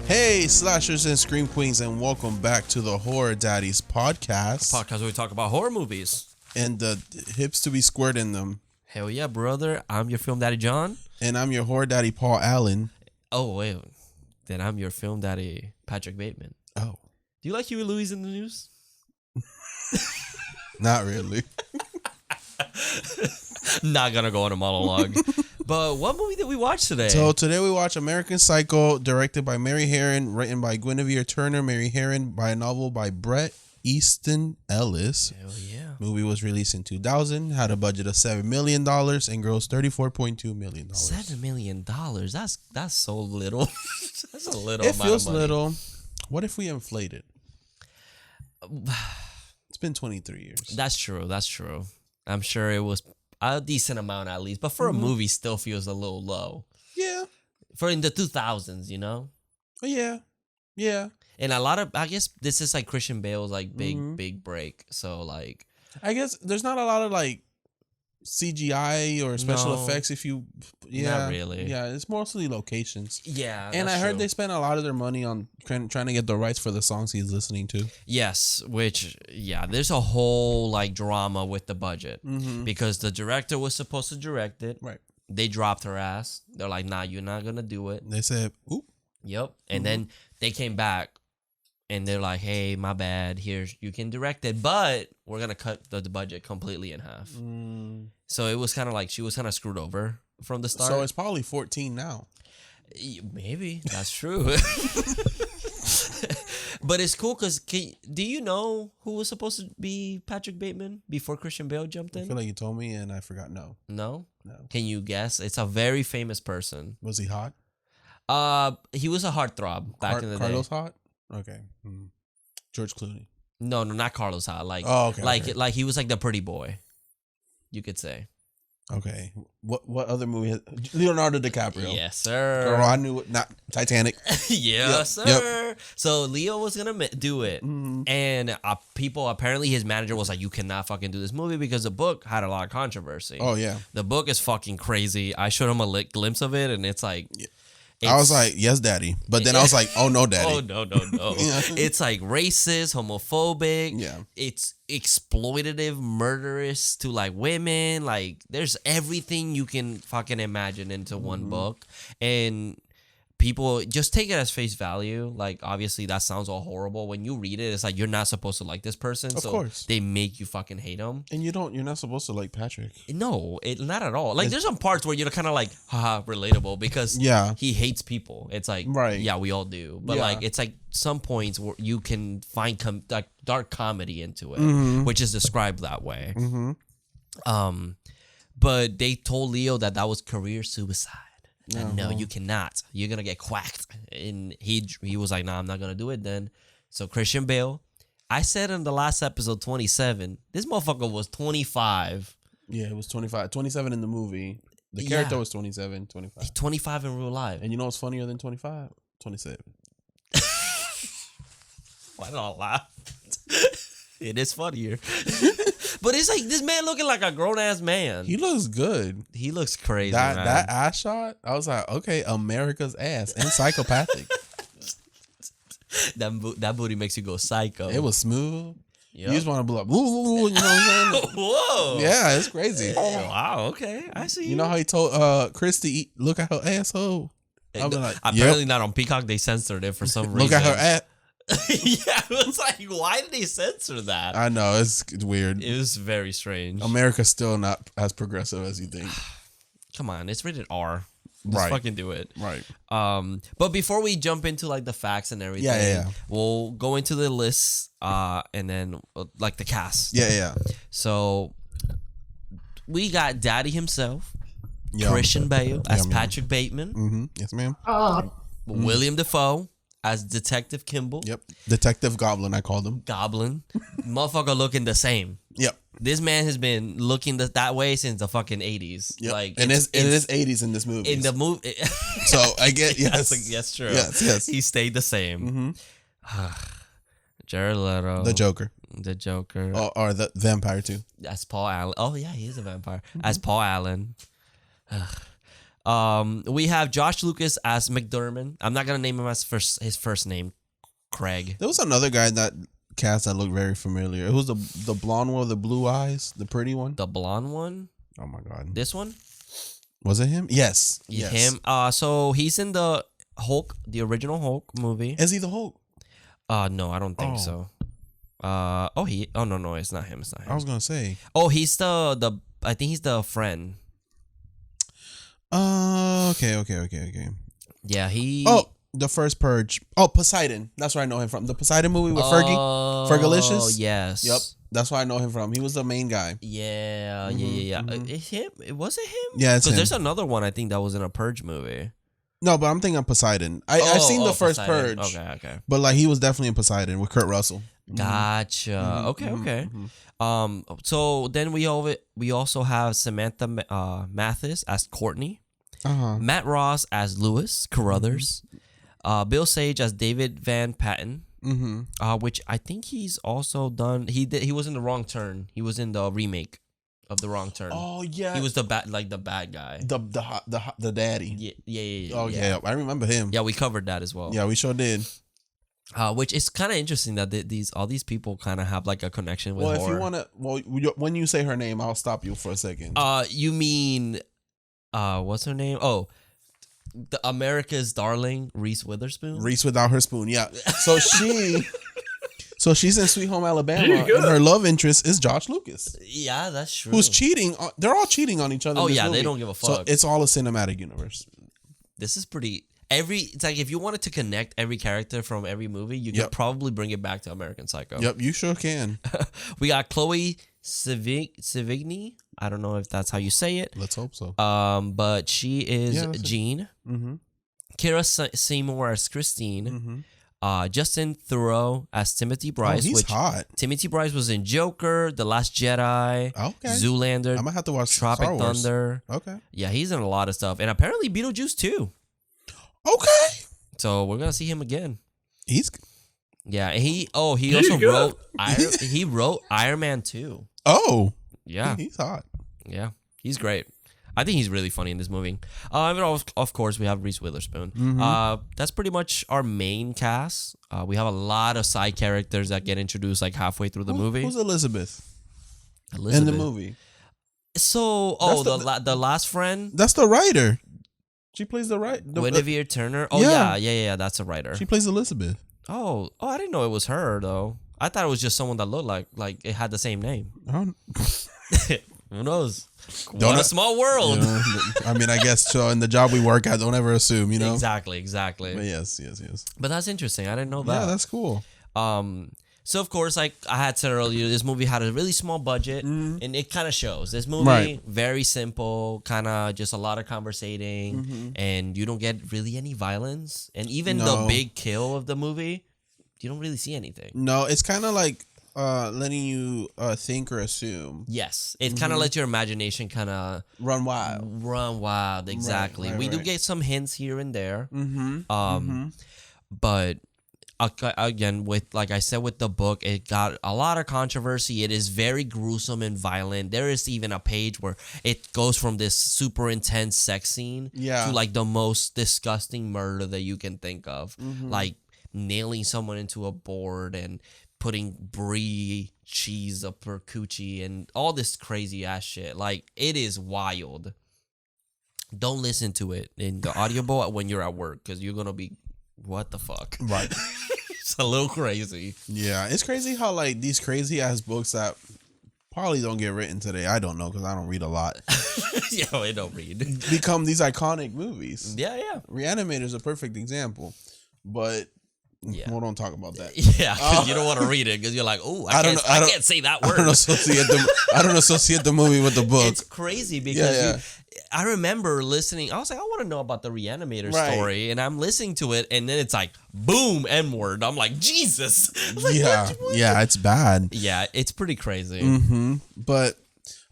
Hey, slashers and scream queens, and welcome back to the Horror Daddies Podcast. Podcast where we talk about horror movies. And the hips to be squared in them. Hell yeah, brother. I'm your film daddy, John. And I'm your horror daddy, Paul Allen. Oh, wait. Then I'm your film daddy, Patrick Bateman. Oh. Do you like Huey Lewis in the news? Not really. Not gonna go on a monologue. But what movie did we watch today? So today we watch American Psycho, directed by Mary Herron, written by Guinevere Turner. Mary Herron by a novel by Bret Easton Ellis. Hell yeah. Movie was released in 2000, had a budget of $7 million, and grossed $34.2 million. $7 million? That's so little. That's a little It amount feels of money. little. What if we inflate it? It's been 23 years. That's true. I'm sure it was a decent amount at least. But for a movie, still feels a little low. Yeah. For in the 2000s, you know? Oh, yeah. Yeah. And a lot of, I guess this is like Christian Bale's like big break. So like, I guess there's not a lot of like CGI or special No. effects if you, Not really. Yeah, it's mostly locations. yeah. And I heard true. they spent a lot of their money on trying to get the rights for the songs he's listening to. Yes, which, yeah, there's a whole like drama with the budget because the director was supposed to direct it. Right. They dropped her ass. They're like, nah, you're not going to do it. They said, oop. Yep. And then they came back and they're like, hey, my bad. Here's, you can direct it, but we're going to cut the budget completely in half. So it was kind of like she was kind of screwed over from the start. So it's probably 14 now. Maybe. That's true. But it's cool because do you know who was supposed to be Patrick Bateman before Christian Bale jumped I in? feel like you told me and I forgot. No. No? No. Can you guess? It's a very famous person. Was he hot? He was a heartthrob back in the Carlos day. hot? Okay. George Clooney. No, not Carlos Hot. Like, like he was like the pretty boy, you could say. Okay. What other movie? Leonardo DiCaprio. Yes, sir. Girl, I knew it. Not Titanic. Yes, Yep. sir. So Leo was gonna do it, Mm-hmm. and people apparently his manager was like, "You cannot fucking do this movie because the book had a lot of controversy." Oh, yeah. The book is fucking crazy. I showed him a glimpse of it, and it's like, I was like, yes, daddy. But then I was like, oh, no, daddy. oh no. Yeah. It's like racist, homophobic. Yeah. It's exploitative, murderous to like women. Like there's everything you can fucking imagine into one book, and people just take it as face value. Like obviously that sounds all horrible. When you read it, it's like you're not supposed to like this person. Of course. They make you fucking hate them. And you're not supposed to like Patrick. No, not at all. Like there's some parts where you're kind of like, haha, relatable because Yeah. he hates people. It's like, Right. yeah, we all do. But Yeah. like, it's like some points where you can find like dark comedy into it, which is described that way. But they told Leo that was career suicide. And no, you cannot. You're gonna get quacked. And he was like, nah, I'm not gonna do it then. So Christian Bale, I said in the last episode 27, this motherfucker was 25. Yeah, it was 25. 27 in the movie. The character Yeah. was 27, 25. 25 in real life. And you know what's funnier than 25? 27. Why not laugh? It is funnier. But it's like this man looking like a grown ass man. He looks good. He looks crazy. That man. that ass shot, I was like, okay, America's ass and psychopathic. that booty makes you go psycho. It was smooth. Yep. You just want to blow up. Ooh, you know what I'm saying? Whoa. Yeah, it's crazy. Wow. Okay. I see. You know how he told Chris to eat, look at her asshole? I'll be like, apparently yep, not on Peacock. They censored it for some reason. look at her ass. Yeah, it was like, why did they censor that? I know, it's weird. It was very strange. America's still not as progressive as you think. Come on, it's rated R. Let's Right. fucking do it. Right. But before we jump into like the facts and everything, Yeah. we'll go into the lists, and then like the cast. Yeah. So we got Daddy himself, Yum. Christian Bale as Yum, yum. Patrick Bateman, Yes, ma'am. William Dafoe as Detective Kimball, Yep. Detective Goblin, I called him. Goblin, motherfucker looking the same. Yep. This man has been looking that way since the fucking 80s. Yep. Like, and it is 80s in this movie. in the movie. So I get, yes. Yes, true. Yes. He stayed the same. Jared Leto. The Joker. The Joker. Or the vampire too. As Paul Allen. Oh, yeah, he is a vampire. As Paul Allen. We have Josh Lucas as McDermott. I'm not gonna name him as his first name, Craig. There was another guy in that cast that looked very familiar. It was the blonde one with the blue eyes, the pretty one. The blonde one. Oh my god. This one. Was it him? Yes. Him. So he's in the Hulk, the original Hulk movie. Is he the Hulk? No, I don't think so. No, it's not him. It's not him. I was gonna say. Oh, he's the. I think he's the friend. Okay. Yeah, he. Oh, the first Purge. Oh, Poseidon. That's where I know him from. The Poseidon movie with Fergie. Fergalicious. Oh, yes. Yep. That's where I know him from. He was the main guy. Yeah. It's him. Was it him? Yeah, it's him. Because there's another one I think that was in a Purge movie. No, but I'm thinking of Poseidon. I've seen the first Poseidon. Purge. Okay. But like he was definitely in Poseidon with Kurt Russell. Gotcha. Okay. So then we also have Samantha Mathis as Courtney, Matt Ross as Lewis Carruthers, Bill Sage as David Van Patten, which I think he's also done. He was in The Wrong Turn. He was in the remake of The Wrong Turn. Oh yeah, he was the bad guy. The daddy. Yeah. Oh yeah, I remember him. Yeah, we covered that as well. Yeah, we sure did. Which is kind of interesting that all these people kind of have like a connection with horror. If you want to, when you say her name, I'll stop you for a second. You mean, what's her name? Oh, the America's Darling, Reese Witherspoon. Reese without her spoon, yeah. So she's in Sweet Home Alabama, and her love interest is Josh Lucas. Yeah, that's true. Who's cheating? They're all cheating on each other. Oh in this yeah, movie. they don't give a fuck. So it's all a cinematic universe. This is pretty. It's like if you wanted to connect every character from every movie, you could probably bring it back to American Psycho. Yep, you sure can. We got Chloe Sevigny. I don't know if that's how you say it. Let's hope so. But she is Jean. Mm-hmm. Kira Seymour as Christine. Justin Theroux as Timothy Bryce. He's hot. Timothy Bryce was in Joker, The Last Jedi, Zoolander. I might have to watch Tropic Star Wars. Thunder. Okay. Yeah, he's in a lot of stuff, and apparently Beetlejuice too. Okay. So we're gonna see him again. He's. Yeah, and he also wrote he wrote Iron Man 2. Oh. Yeah. He's hot. Yeah, he's great. I think he's really funny in this movie. And of course, we have Reese Witherspoon. That's pretty much our main cast. We have a lot of side characters that get introduced like halfway through the movie. Who's Elizabeth? In the movie. So, the last friend. That's the writer. She plays the writer. Guinevere Turner. Oh yeah. That's a writer. She plays Elizabeth. Oh, I didn't know it was her though. I thought it was just someone that looked like it had the same name. Who knows? What a small world. I mean, I guess so. In the job we work at, don't ever assume, you know? Exactly. But yes. But that's interesting. I didn't know that. Yeah, that's cool. So, of course, like I had said earlier, this movie had a really small budget, and it kind of shows. This movie, very simple, kind of just a lot of conversating, and you don't get really any violence. And even the big kill of the movie, you don't really see anything. No, it's kind of like letting you think or assume. Yes, it kind of lets your imagination kind of run wild. Exactly. We do get some hints here and there. But again, with like I said, with the book, it got a lot of controversy. It is very gruesome and violent. There is even a page where it goes from this super intense sex scene to like the most disgusting murder that you can think of, like nailing someone into a board and putting brie cheese up her coochie and all this crazy ass shit. Like, it is wild. Don't listen to it in the audiobook when you're at work, because you're gonna be, what the fuck? Right. It's a little crazy. Yeah, it's crazy how like these crazy ass books that probably don't get written today, I don't know because I don't read a lot. Yeah, I don't read. Become these iconic movies. Yeah. Reanimator is a perfect example, but we don't talk about that. Yeah, because you don't want to read it because you're like, oh, I can't say that word. I don't associate the movie with the book. It's crazy because I remember listening. I was like, I want to know about the Reanimator story, and I'm listening to it, and then it's like, boom, N-word. I'm like, Jesus. Like, yeah, it's bad. Yeah, it's pretty crazy. But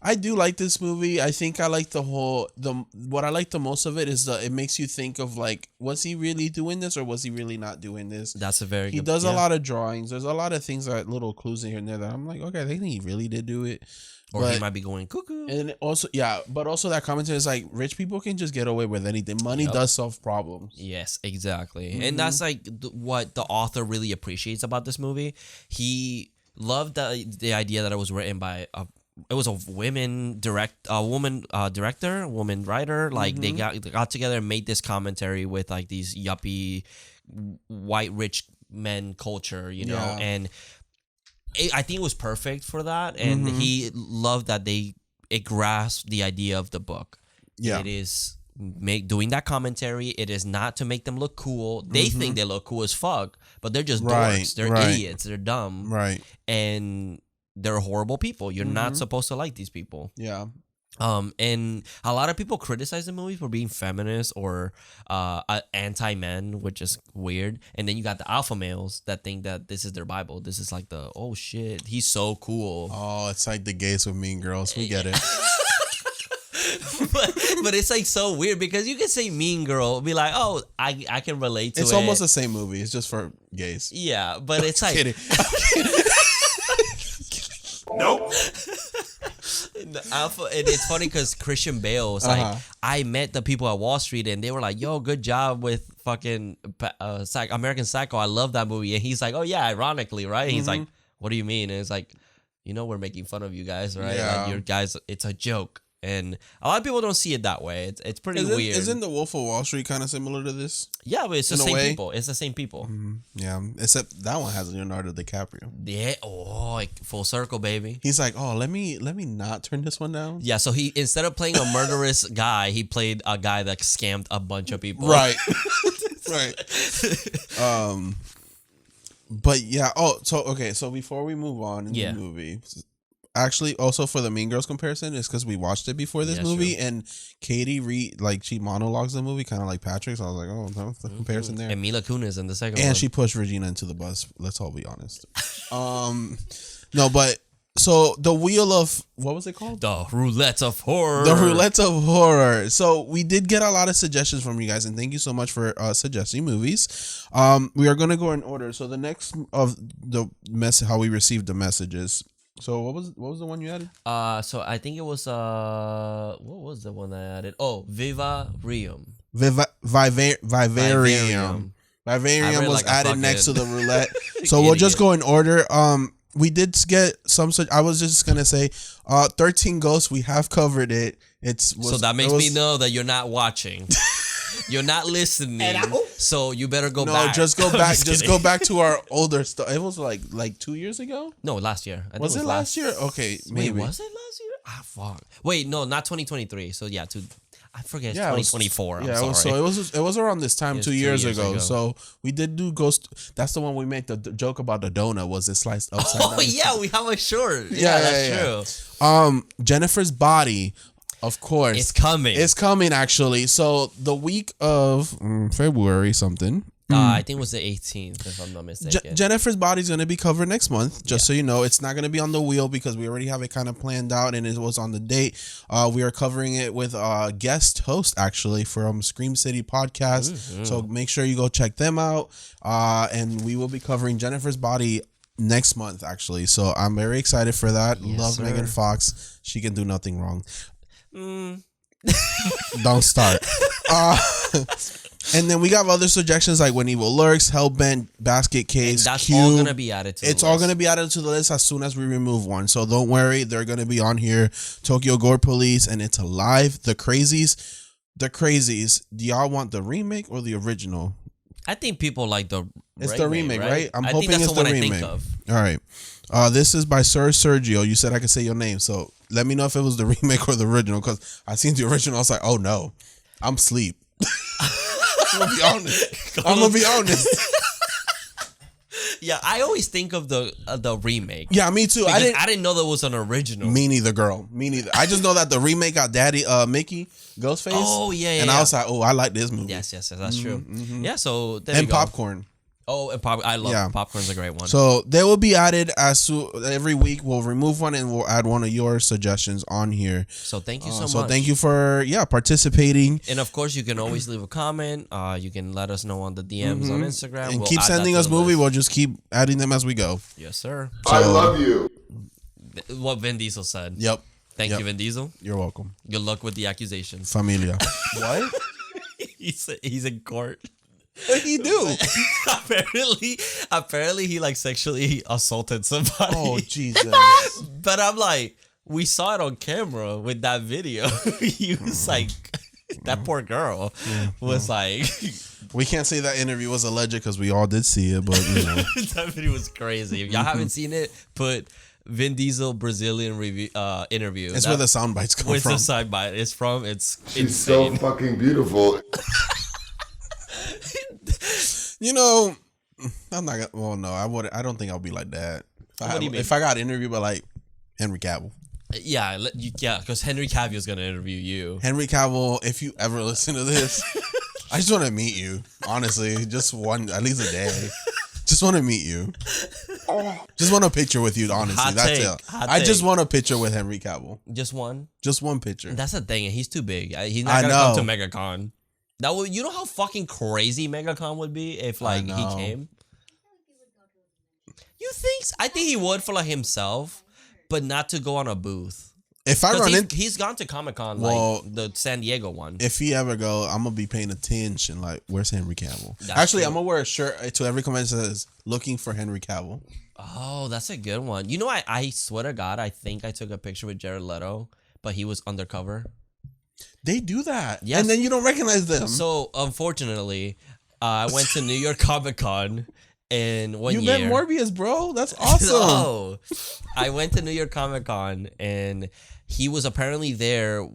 I do like this movie. I think I like what I like the most of it is it makes you think of like, was he really doing this or was he really not doing this? That's a very He good, does a lot of drawings. There's a lot of things that little clues in here and there that I'm like, okay, I think he really did do it. Or he might be going cuckoo. And also, but also that commentary is like, rich people can just get away with anything. Money does solve problems. Yes, exactly. And that's like what the author really appreciates about this movie. He loved the idea that it was written by it was a woman director, woman writer. Like they got together and made this commentary with like these yuppie white rich men culture, you know, and I think it was perfect for that. And he loved that it grasped the idea of the book. Yeah, it is doing that commentary. It is not to make them look cool. They think they look cool as fuck, but they're just dorks. They're idiots. They're dumb. Right. And they're horrible people. You're not supposed to like these people. Yeah. And a lot of people criticize the movie for being feminist or anti-men, which is weird. And then you got the alpha males that think that this is their Bible. This is like oh shit, he's so cool. Oh, it's like the gays with Mean Girls. We get it. but it's like so weird because you can say Mean Girl, be like, oh, I can relate to it. It's almost the same movie. It's just for gays. Yeah, but it's like kidding. Nope. Alpha, and it's funny because Christian Bale was like, I met the people at Wall Street and they were like, yo, good job with fucking American Psycho. I love that movie. And he's like, oh yeah, ironically, right? He's like, what do you mean? And it's like, we're making fun of you guys, right? Yeah. Like, your guys, it's a joke. And a lot of people don't see it that way. It's pretty weird. Isn't The Wolf of Wall Street kind of similar to this? Yeah, but it's the same people. It's the same people. Yeah, except that one has Leonardo DiCaprio. Yeah, like full circle, baby. He's like, oh, let me not turn this one down. Yeah, so he, instead of playing a murderous guy, he played a guy that scammed a bunch of people. Right. Right. But yeah. Oh, so before we move on in the movie. Actually, also for the Mean Girls comparison is because we watched it before this movie, and Katie she monologues the movie kind of like Patrick. So I was like, oh, that's the comparison there. And Mila Kunis in the second one. And she pushed Regina into the bus. Let's all be honest. No, but so the wheel of what was it called? The Roulette of Horror. The Roulette of Horror. So we did get a lot of suggestions from you guys, and thank you so much for suggesting movies. We are gonna go in order. So the next of the how we received the messages. So what was the one you added? So I think it was what was the one I added? Oh, Vivarium. Vivarium. Vivarium was added next to the roulette. So we'll just go in order. We did get some I was just gonna say 13 Ghosts, we have covered it. So that makes me know that you're not watching. You're not listening, so you better go back. No, just go back. Just go back to our older stuff. It was like 2 years ago. No, last year. I think was it last year? Okay, maybe. Wait, was it last year? Ah, fuck. Wait, no, not 2023. So yeah, I forget. It's 2024. I'm sorry. It was around this time 2 years ago. So we did do Ghost. That's the one we made the joke about the donut. Was it sliced upside down? Oh yeah, we have a short. Yeah, that's true. Jennifer's Body. Of course. It's coming. It's coming, actually. So the week of February something. I think it was the 18th, if I'm not mistaken. Jennifer's Body's going to be covered next month, just so you know. It's not going to be on the wheel because we already have it kind of planned out, and it was on the date. We are covering it with a guest host, actually, from Scream City Podcast. Mm-hmm. So make sure you go check them out. And we will be covering Jennifer's Body next month, actually. So I'm very excited for that. Yes, Love sir. Megan Fox. She can do nothing wrong. Don't start. And then we got other suggestions like When Evil Lurks, Hellbent, Basket Case, and that's Cube. all gonna be added to It's all gonna be added to the list as soon as we remove one. So don't worry, they're gonna be on here. Tokyo Gore Police and It's Alive. The Crazies. Do y'all want the remake or the original? I think people like the It's the remake, right? I'm hoping it's the remake. I think of. All right. This is by Sir Sergio. You said I could say your name, so let me know if it was the remake or the original, because I seen the original. I was like, oh no, I'm asleep. I'm gonna be honest. Yeah, I always think of the remake. Yeah, me too. I didn't know there was an original. Me neither, girl. Me neither. I just know that the remake got Mickey Ghostface. Oh yeah. And I was like, oh, I like this movie. Yes, that's true. Yeah, so there and you go. Popcorn. Oh, and I love popcorn's a great one. So they will be added every week. We'll remove one and we'll add one of your suggestions on here. So thank you so much. So thank you for participating. And of course, you can always leave a comment. You can let us know on the DMs on Instagram. And keep sending us movies. We'll just keep adding them as we go. Yes, sir. I love you. What Vin Diesel said. Yep. Thank you, Vin Diesel. You're welcome. Good luck with the accusations. Familia. What? He's in court. What he do? apparently he like sexually assaulted somebody. Oh Jesus! But I'm like, we saw it on camera with that video. He was like, that poor girl was like. We can't say that interview was alleged because we all did see it, but you know. That video was crazy. If y'all haven't seen it, put Vin Diesel Brazilian interview. It's where the sound bites come from. Where's the sound bite? It's from. It's She's insane. so fucking beautiful. You know, I'm not gonna. Well, no, I would. I don't think I'll be like that. What do you mean? If I got interviewed by like Henry Cavill. Yeah, because Henry Cavill is gonna interview you. Henry Cavill, if you ever listen to this, I just want to meet you. Honestly, just at least a day. Just want to meet you. Just want a picture with you. Honestly, that's it. I just want a picture with Henry Cavill. Just one. Just one picture. That's the thing. He's too big. He's not gonna come to MegaCon. That would, you know how fucking crazy MegaCon would be if like he came. You think? I think he would for like himself, but not to go on a booth. If I run into, he's gone to Comic-Con, like the San Diego one. If he ever go, I'm gonna be paying attention. Like, where's Henry Cavill? Actually, I'm gonna wear a shirt to every convention that says "Looking for Henry Cavill." Oh, that's a good one. You know, I swear to God, I think I took a picture with Jared Leto, but he was undercover. They do that, yes. And then you don't recognize them. So unfortunately, I went to New York Comic Con. And one year, you met Morbius, bro. That's awesome. No, I went to New York Comic Con and he was apparently there.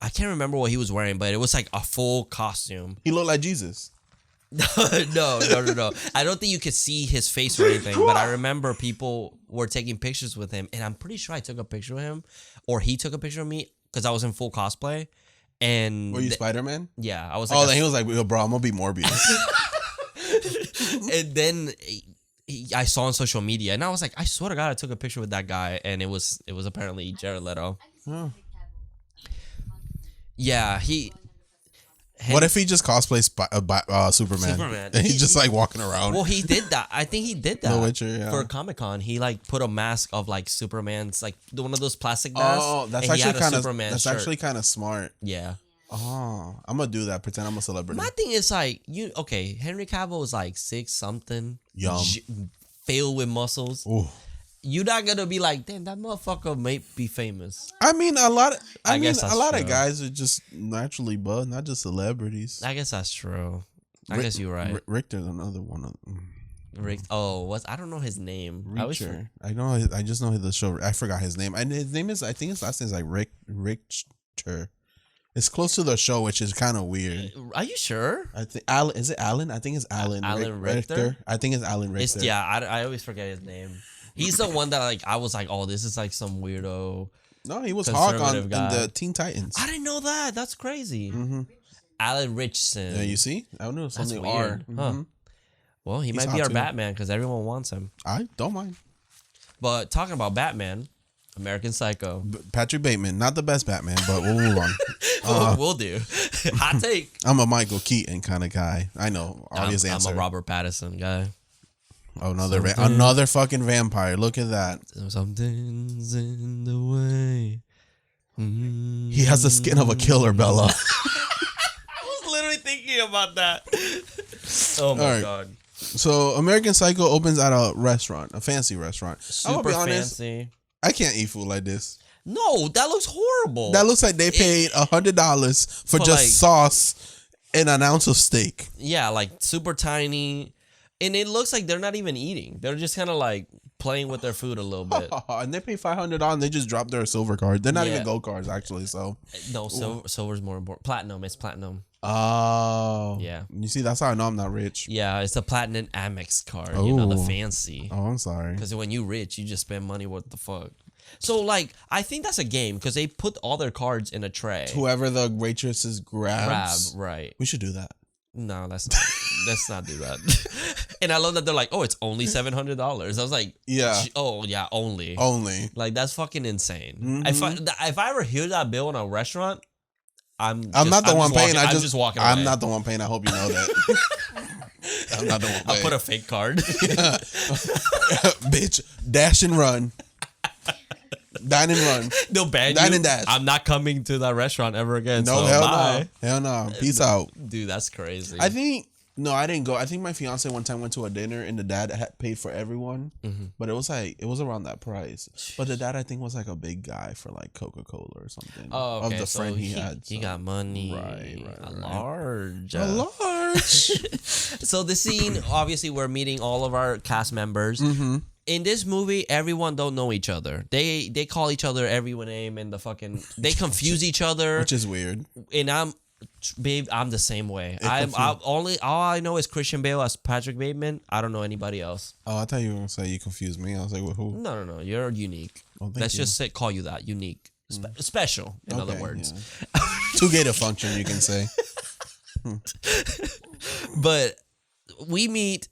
I can't remember what he was wearing, but it was like a full costume. He looked like Jesus. No. I don't think you could see his face or anything, but I remember people were taking pictures with him, and I'm pretty sure I took a picture with him, or he took a picture of me because I was in full cosplay. And were you Spider-Man? Yeah, I was. Like then he was like, "Yo, bro, I'm gonna be Morbius." And then I saw on social media, and I was like, I swear to God, I took a picture with that guy, and it was apparently Jared Leto. Oh. Yeah, what if he just cosplays Superman? And he's just like walking around. Well, he did that. I think he did that. The Witcher, yeah. For Comic-Con, he like put a mask of like Superman's, like one of those plastic masks. Oh, that's actually kind of smart. Yeah. Oh, I'm gonna do that. Pretend I'm a celebrity. My thing is like Henry Cavill is like 6 something, filled with muscles. Ooh. You're not gonna be like, damn, that motherfucker may be famous. I mean, a lot of guys are just naturally buff, not just celebrities. I guess that's true. I guess you're right. Richter's another one. Rick. Oh, I don't know his name. Richter. I just know the show. I forgot his name. And his name is. I think his last name is like Richter. It's close to the show, which is kind of weird. Are you sure? I think Alan. Is it Alan? I think it's Alan. Alan Richter. I think it's Alan Richter. I always forget his name. He's the one that like I was like, oh, this is like some weirdo. No, he was Hawk in the Teen Titans. I didn't know that. That's crazy. Mm-hmm. Alan Richson. Yeah, you see, I don't know something weird. R. Mm-hmm. Huh. Well, he might be our Batman because everyone wants him. I don't mind. But talking about Batman, American Psycho. Patrick Bateman, not the best Batman, but we'll move on. We'll do. Hot take. I'm a Michael Keaton kind of guy. I know. Obvious answer. I'm a Robert Pattinson guy. Oh, another fucking vampire. Look at that. Something's in the way. Mm-hmm. He has the skin of a killer, Bella. I was literally thinking about that. Oh my God. So American Psycho opens at a restaurant, a fancy restaurant. Super fancy. I can't eat food like this. No, that looks horrible. That looks like they paid $100 for just sauce and an ounce of steak. Yeah, like super tiny. And it looks like they're not even eating. They're just kind of like playing with their food a little bit. And they pay $500 and they just drop their silver card. They're not even gold cards, actually. So no, silver's more important. Platinum. It's platinum. Oh. Yeah. You see, that's how I know I'm not rich. Yeah, it's a platinum Amex card. You know, the fancy. Oh, I'm sorry. Because when you rich, you just spend money. What the fuck? So, like, I think that's a game because they put all their cards in a tray. Whoever the waitresses grabs. Right. We should do that. No, that's not. let's not do that. And I love that they're like, oh, it's only $700. I was like, Yeah. oh yeah, only. Only. Like that's fucking insane. Mhm. If I ever hear that bill in a restaurant, I'm not the one paying. I'm just walking away. I'm not the one paying. I hope you know that. I'm not the one paying. I'll put a fake card. Bitch, dash and run. Dine and run. They'll ban Dine you. and dash. I'm not coming to that rrestaurant ever again. No, so hell bye. no. Hell no. Peace out. Dude, that's crazy. I think no, I didn't go. I think my fiance one time went to a dinner and the dad had paid for everyone, but it was around that price. But the dad I think was like a big guy for like Coca-Cola or something. Oh, okay. Of the So friend he had. He so. got money. Right. Large. A large. So the scene, obviously, we're meeting all of our cast members. Mm-hmm. In this movie, everyone don't know each other. They call each other every name and they confuse each other. Which is weird. And I'm the same way. All I know is Christian Bale as Patrick Bateman. I don't know anybody else. Oh, I thought you were gonna say you confused me. I was like, well, who? No. You're unique. Oh, thank Let's you. just call you that. Unique. Special, in other Okay, words. yeah. Too gay to function, you can say. But we meet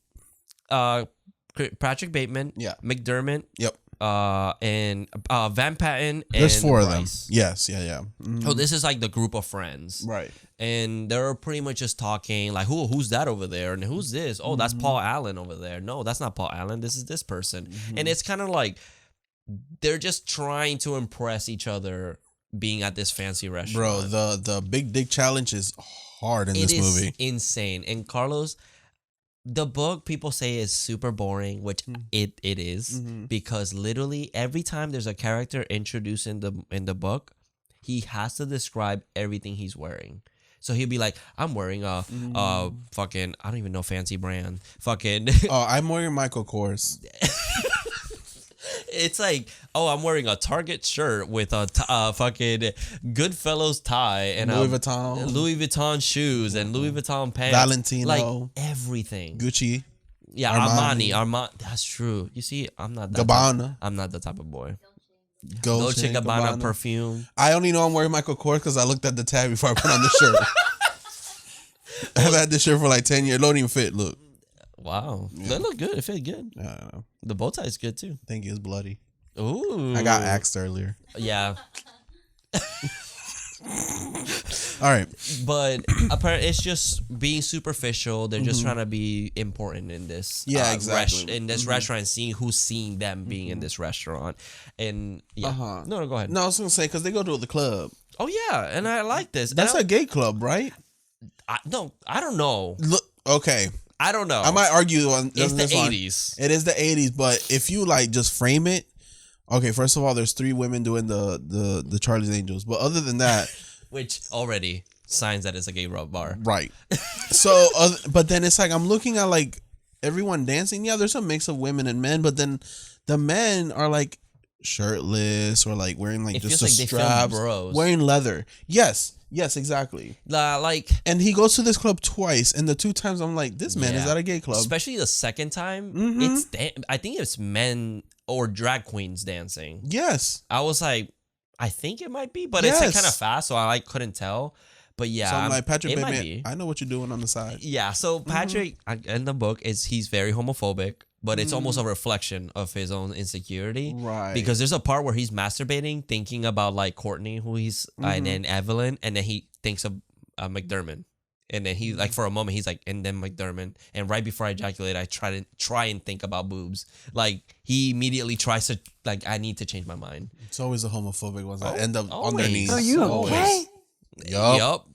Patrick Bateman, Yeah. McDermott, Yep. and Van Patten. There's and 4 of them. Bryce. Yes. Yeah. Mhm. So this is like the group of friends. Right. And they're pretty much just talking like, who's that over there? And who's this? Oh, that's Paul Allen over there. No, that's not Paul Allen. This is this person. And it's kind of like they're just trying to impress each other being at this fancy restaurant. Bro, the big dick challenge is hard in this movie. It is insane. And Carlos, the book people say is super boring, which it is, because literally every time there's a character introduced in the book, he has to describe everything he's wearing. So he'll be like, I'm wearing a fucking, I don't even know, fancy brand. Fucking. Oh, I'm wearing Michael Kors. It's like, oh, I'm wearing a Target shirt with a fucking Goodfellas tie and Louis Vuitton. Louis Vuitton shoes and Louis Vuitton pants. Valentino. Like everything. Gucci. Yeah, Armani. That's true. You see, I'm not that Gabbana. I'm not the type of boy. Dolce Dolce Gabbana perfume. I only know I'm wearing Michael Kors because I looked at the tab before I put on the shirt. I've had this shirt for like 10 years. It don't even fit. Look. Wow. They look good. It fit good. I don't know. The bow tie is good too. I think it's bloody. Ooh. I got axed earlier. Yeah. All right. But apparently it's just being superficial. They're just trying to be important in this exactly. in this restaurant and seeing who's seeing them being in this restaurant. And yeah. No, go ahead. No, I was going to say, because they go to the club. Oh yeah, and I like this. That's a gay club, right? I don't know. Look, okay. I don't know. I might argue on It's the this one. 80s. It is the 80s, but if you like just frame it, okay, first of all, there's 3 women doing the Charlie's Angels. But other than that, Which already signs that it's a gay rub bar. right. So, but then it's like I'm looking at like everyone dancing. Yeah, there's a mix of women and men, but then the men are like shirtless or like wearing like It just feels a like they film straps, bros. wearing leather. Yes, exactly. Like, And he goes to this club twice, and the 2 times I'm like, this man is at a gay club. especially the second time, I think it's men or drag queens dancing. Yes. I was like, I think it might be, but Yes. it's like kind of fast, so I like couldn't tell. But yeah, So I'm like, Patrick it might Bateman, be. I know what you're doing on the side. Yeah, so Patrick in the book he's very homophobic, but it's almost a reflection of his own insecurity. Right. Because there's a part where he's masturbating, thinking about like Courtney, who he's and then Evelyn, and then he thinks of McDermott. And then he like for a moment he's like, and then McDermott. And right before I ejaculate, I try and think about boobs. Like he immediately tries to like, I need to change my mind. It's always the homophobic ones that end up on their always. knees. Are you Always. okay? Yup.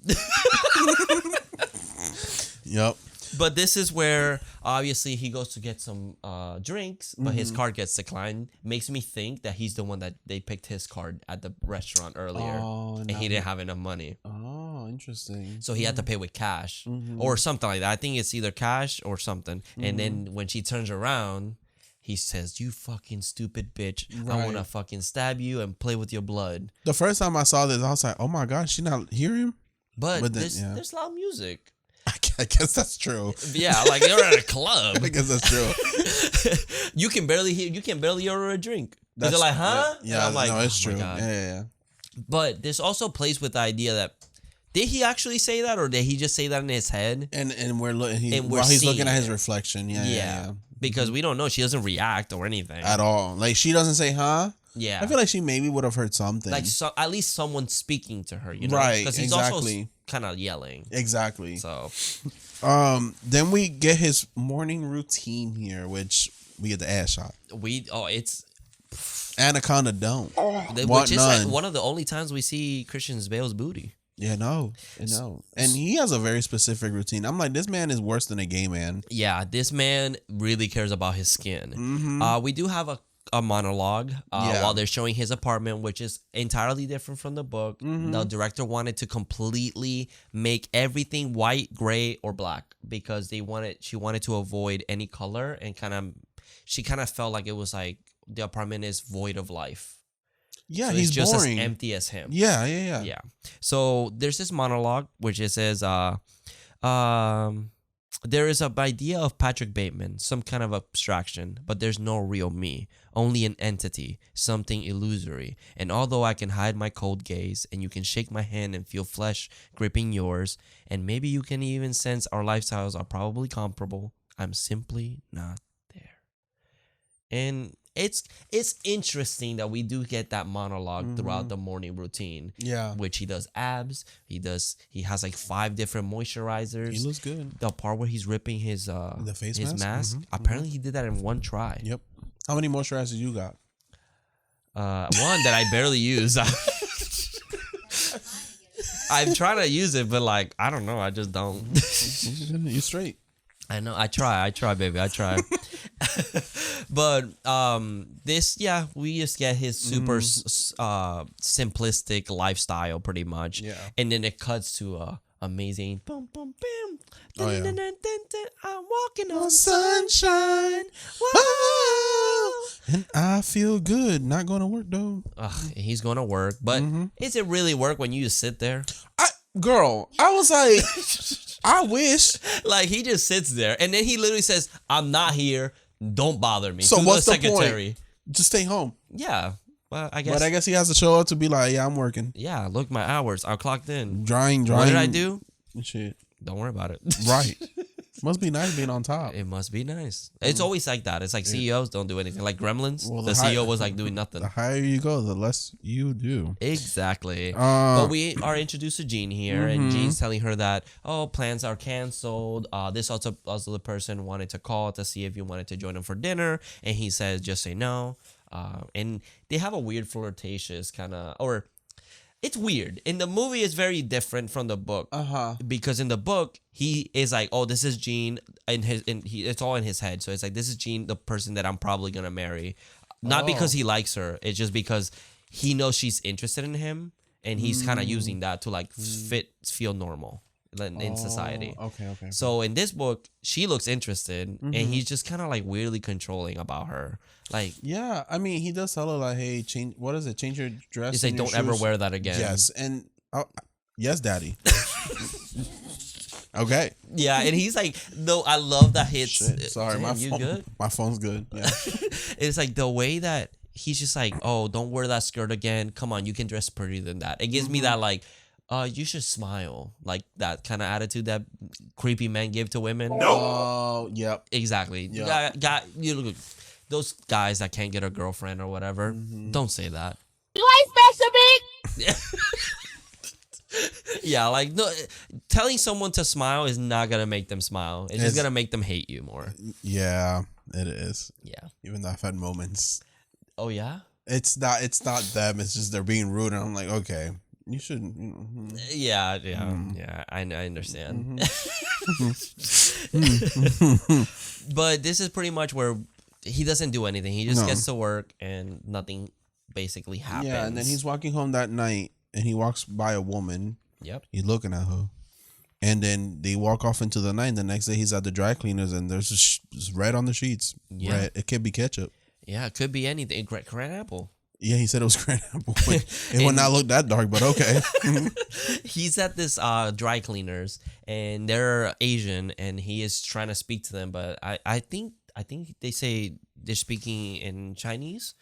Yup. But this is where obviously he goes to get some drinks, but his card gets declined. Makes me think that he's the one that they picked his card at the restaurant earlier, and he didn't have enough money, Oh, interesting. so he had to pay with cash or something like that. I think it's either cash or something. And then when she turns around, he says, "You fucking stupid bitch! I want to fucking stab you and play with your blood." The first time I saw this, I was like, oh my gosh, she not hear him? But But then- there's loud music. I guess that's true. Yeah, like you're at a club. I guess that's true. You can barely hear. You can barely order a drink. They're like, huh? Yeah, And I'm like, no, it's oh my true. God. Yeah. But this also plays with the idea that Did he actually say that, or did he just say that in his head? And we're we're while he's seeing looking at his it. reflection. Yeah. Because we don't know. She doesn't react or anything At all. Like she doesn't say, huh? Yeah, I feel like she maybe would have heard something. like at least someone speaking to her, you know? Right, Because he's exactly. also kind of yelling. Exactly. So, Then we get his morning routine here, which we get the ass shot. it's Anaconda don't. which is like one of the only times we see Christian Bale's booty. Yeah, no. And he has a very specific routine. I'm like, this man is worse than a gay man. Yeah, this man really cares about his skin. Mm-hmm. We do have a monologue while they're showing his apartment, which is entirely different from the book. Mm-hmm. The director wanted to completely make everything white, gray, or black because she wanted to avoid any color, and she kind of felt like it was like the apartment is void of life. Yeah, So he's it's just boring. as empty as him. Yeah. Yeah. So there's this monologue which it says, there is an idea of Patrick Bateman, some kind of abstraction, but there's no real me, only an entity, something illusory. And although I can hide my cold gaze, and you can shake my hand and feel flesh gripping yours, and maybe you can even sense our lifestyles are probably comparable, I'm simply not there. And it's interesting that we do get that monologue throughout the morning routine. Yeah. Which he does abs. He has like 5 different moisturizers. He looks good. The part where he's ripping his The face his mask? mask. Apparently he did that in one try. Yep. How many moisturizers you got? One that I barely use. I'm trying to use it, but like I don't know. I just don't. You straight. I know. I try, baby. I try. But we just get his super simplistic lifestyle, pretty much. Yeah. And then it cuts to amazing. Boom, boom, boom. Oh, yeah. I'm walking on sunshine. Whoa. And I feel good. Not going to work though. He's going to work, but is it really work when you just sit there? I was like, I wish. Like he just sits there, and then he literally says, "I'm not here. Don't bother me." So to what's the the secretary. point? Just stay home. Yeah. Well, I guess. But I guess he has to show up to be like, yeah, I'm working. Yeah. Look, my hours. I clocked in. Drying. What did I do? Shit. Don't worry about it. Right. Must be nice being on top. It must be nice. It's always like that. It's like CEOs don't do anything. Like Gremlins, Well, the CEO was like doing nothing. The higher you go, the less you do. Exactly. But we are introduced to Jean here, and Jean's telling her that, plans are canceled. This also the person wanted to call to see if you wanted to join him for dinner, and he says, just say no. And they have a weird flirtatious kind of, or it's weird. In the movie, it's very different from the book. Because in the book, he is like, oh, this is Jean, it's all in his head. So it's like, this is Jean, the person that I'm probably gonna marry. Not because he likes her. It's just because he knows she's interested in him, and he's kind of using that to like feel normal in society. Okay. So in this book, she looks interested, and he's just kind of like weirdly controlling about her. Like, yeah, I mean, he does tell her like, hey, change your dress. he's like, don't ever wear that again. Yes, and yes, daddy. Okay. Yeah, and he's like, no, I love that hits. Shit, sorry, Damn, good? My phone's good. Yeah. It's like the way that he's just like, oh, don't wear that skirt again. Come on, you can dress prettier than that. It gives me that like, you should smile, like that kind of attitude that creepy men give to women. Oh, yep. Exactly. Yep. You look, those guys that can't get a girlfriend or whatever. Don't say that. You ain't special, bitch. Yeah, like no, telling someone to smile is not gonna make them smile. It's just gonna make them hate you more. Yeah, it is. Yeah. Even though I've had moments. Oh yeah. It's not them. It's just they're being rude, and I'm like, okay, you shouldn't. Yeah. I understand. But this is pretty much where he doesn't do anything. He just gets to work, and nothing basically happens. Yeah, and then he's walking home that night, and he walks by a woman. Yep. He's looking at her, and then they walk off into the night. And the next day, he's at the dry cleaners, and there's just red on the sheets. Yeah. Red. It could be ketchup. Yeah, it could be anything. Cran apple. Yeah, he said it was Grand Apple. It would not look that dark, but okay. He's at this dry cleaners, and they're Asian, and he is trying to speak to them, but I think they say they're speaking in Chinese,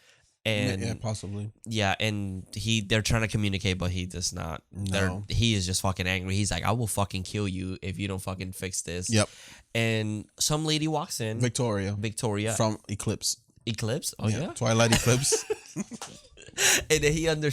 And yeah, possibly. Yeah, and they're trying to communicate, but he does not. No. He is just fucking angry. He's like, I will fucking kill you if you don't fucking fix this. Yep. And some lady walks in. Victoria From Eclipse. Eclipse? Oh, yeah? Twilight Eclipse. And then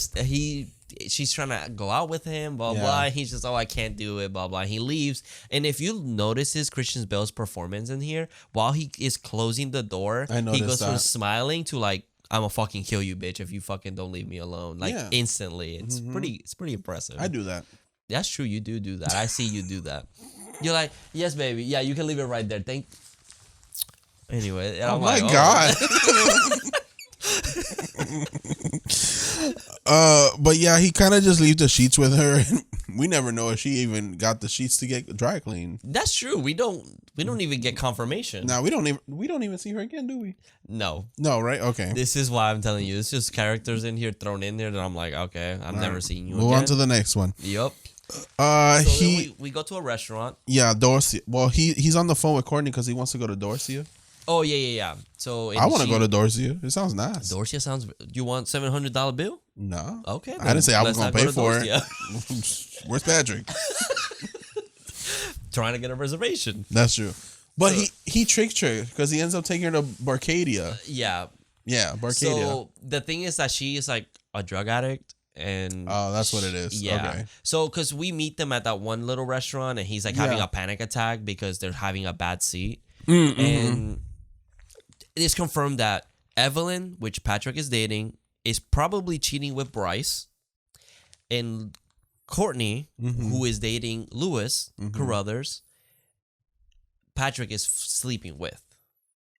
she's trying to go out with him, blah, blah. And he's just, I can't do it, blah, blah. And he leaves. And if you notice his Christian Bale's performance in here, while he is closing the door, he goes from smiling to like, I'm gonna fucking kill you, bitch, if you fucking don't leave me alone. Like instantly. It's pretty impressive. I do that. That's true. You do that. I see you do that. You're like, yes, baby. Yeah, you can leave it right there. Anyway. Oh my God. But yeah, he kind of just leaves the sheets with her. And we never know if she even got the sheets to get dry cleaned. That's true. We don't even get confirmation. No, we don't even see her again, do we? No, right? Okay. This is why I'm telling you. It's just characters in here thrown in there that I'm like, okay, I've never seen you. Move on to the next one. Yep. So we go to a restaurant. Yeah, Dorcia. Well, he's on the phone with Courtney because he wants to go to Dorcia. Oh yeah. So I want to go to Dorcia. It sounds nice. Dorcia sounds. You want $700 bill? No. Okay. I didn't say I was gonna pay for it. Where's Patrick? Trying to get a reservation. That's true. But he tricked her because he ends up taking her to Barcadia. Yeah. Yeah, Barcadia. So the thing is that she is like a drug addict. And that's what it is. Yeah. Okay. So because we meet them at that one little restaurant and he's like having a panic attack because they're having a bad seat. And it is confirmed that Evelyn, which Patrick is dating, is probably cheating with Bryce. And Courtney, who is dating Lewis Carruthers, Patrick is sleeping with.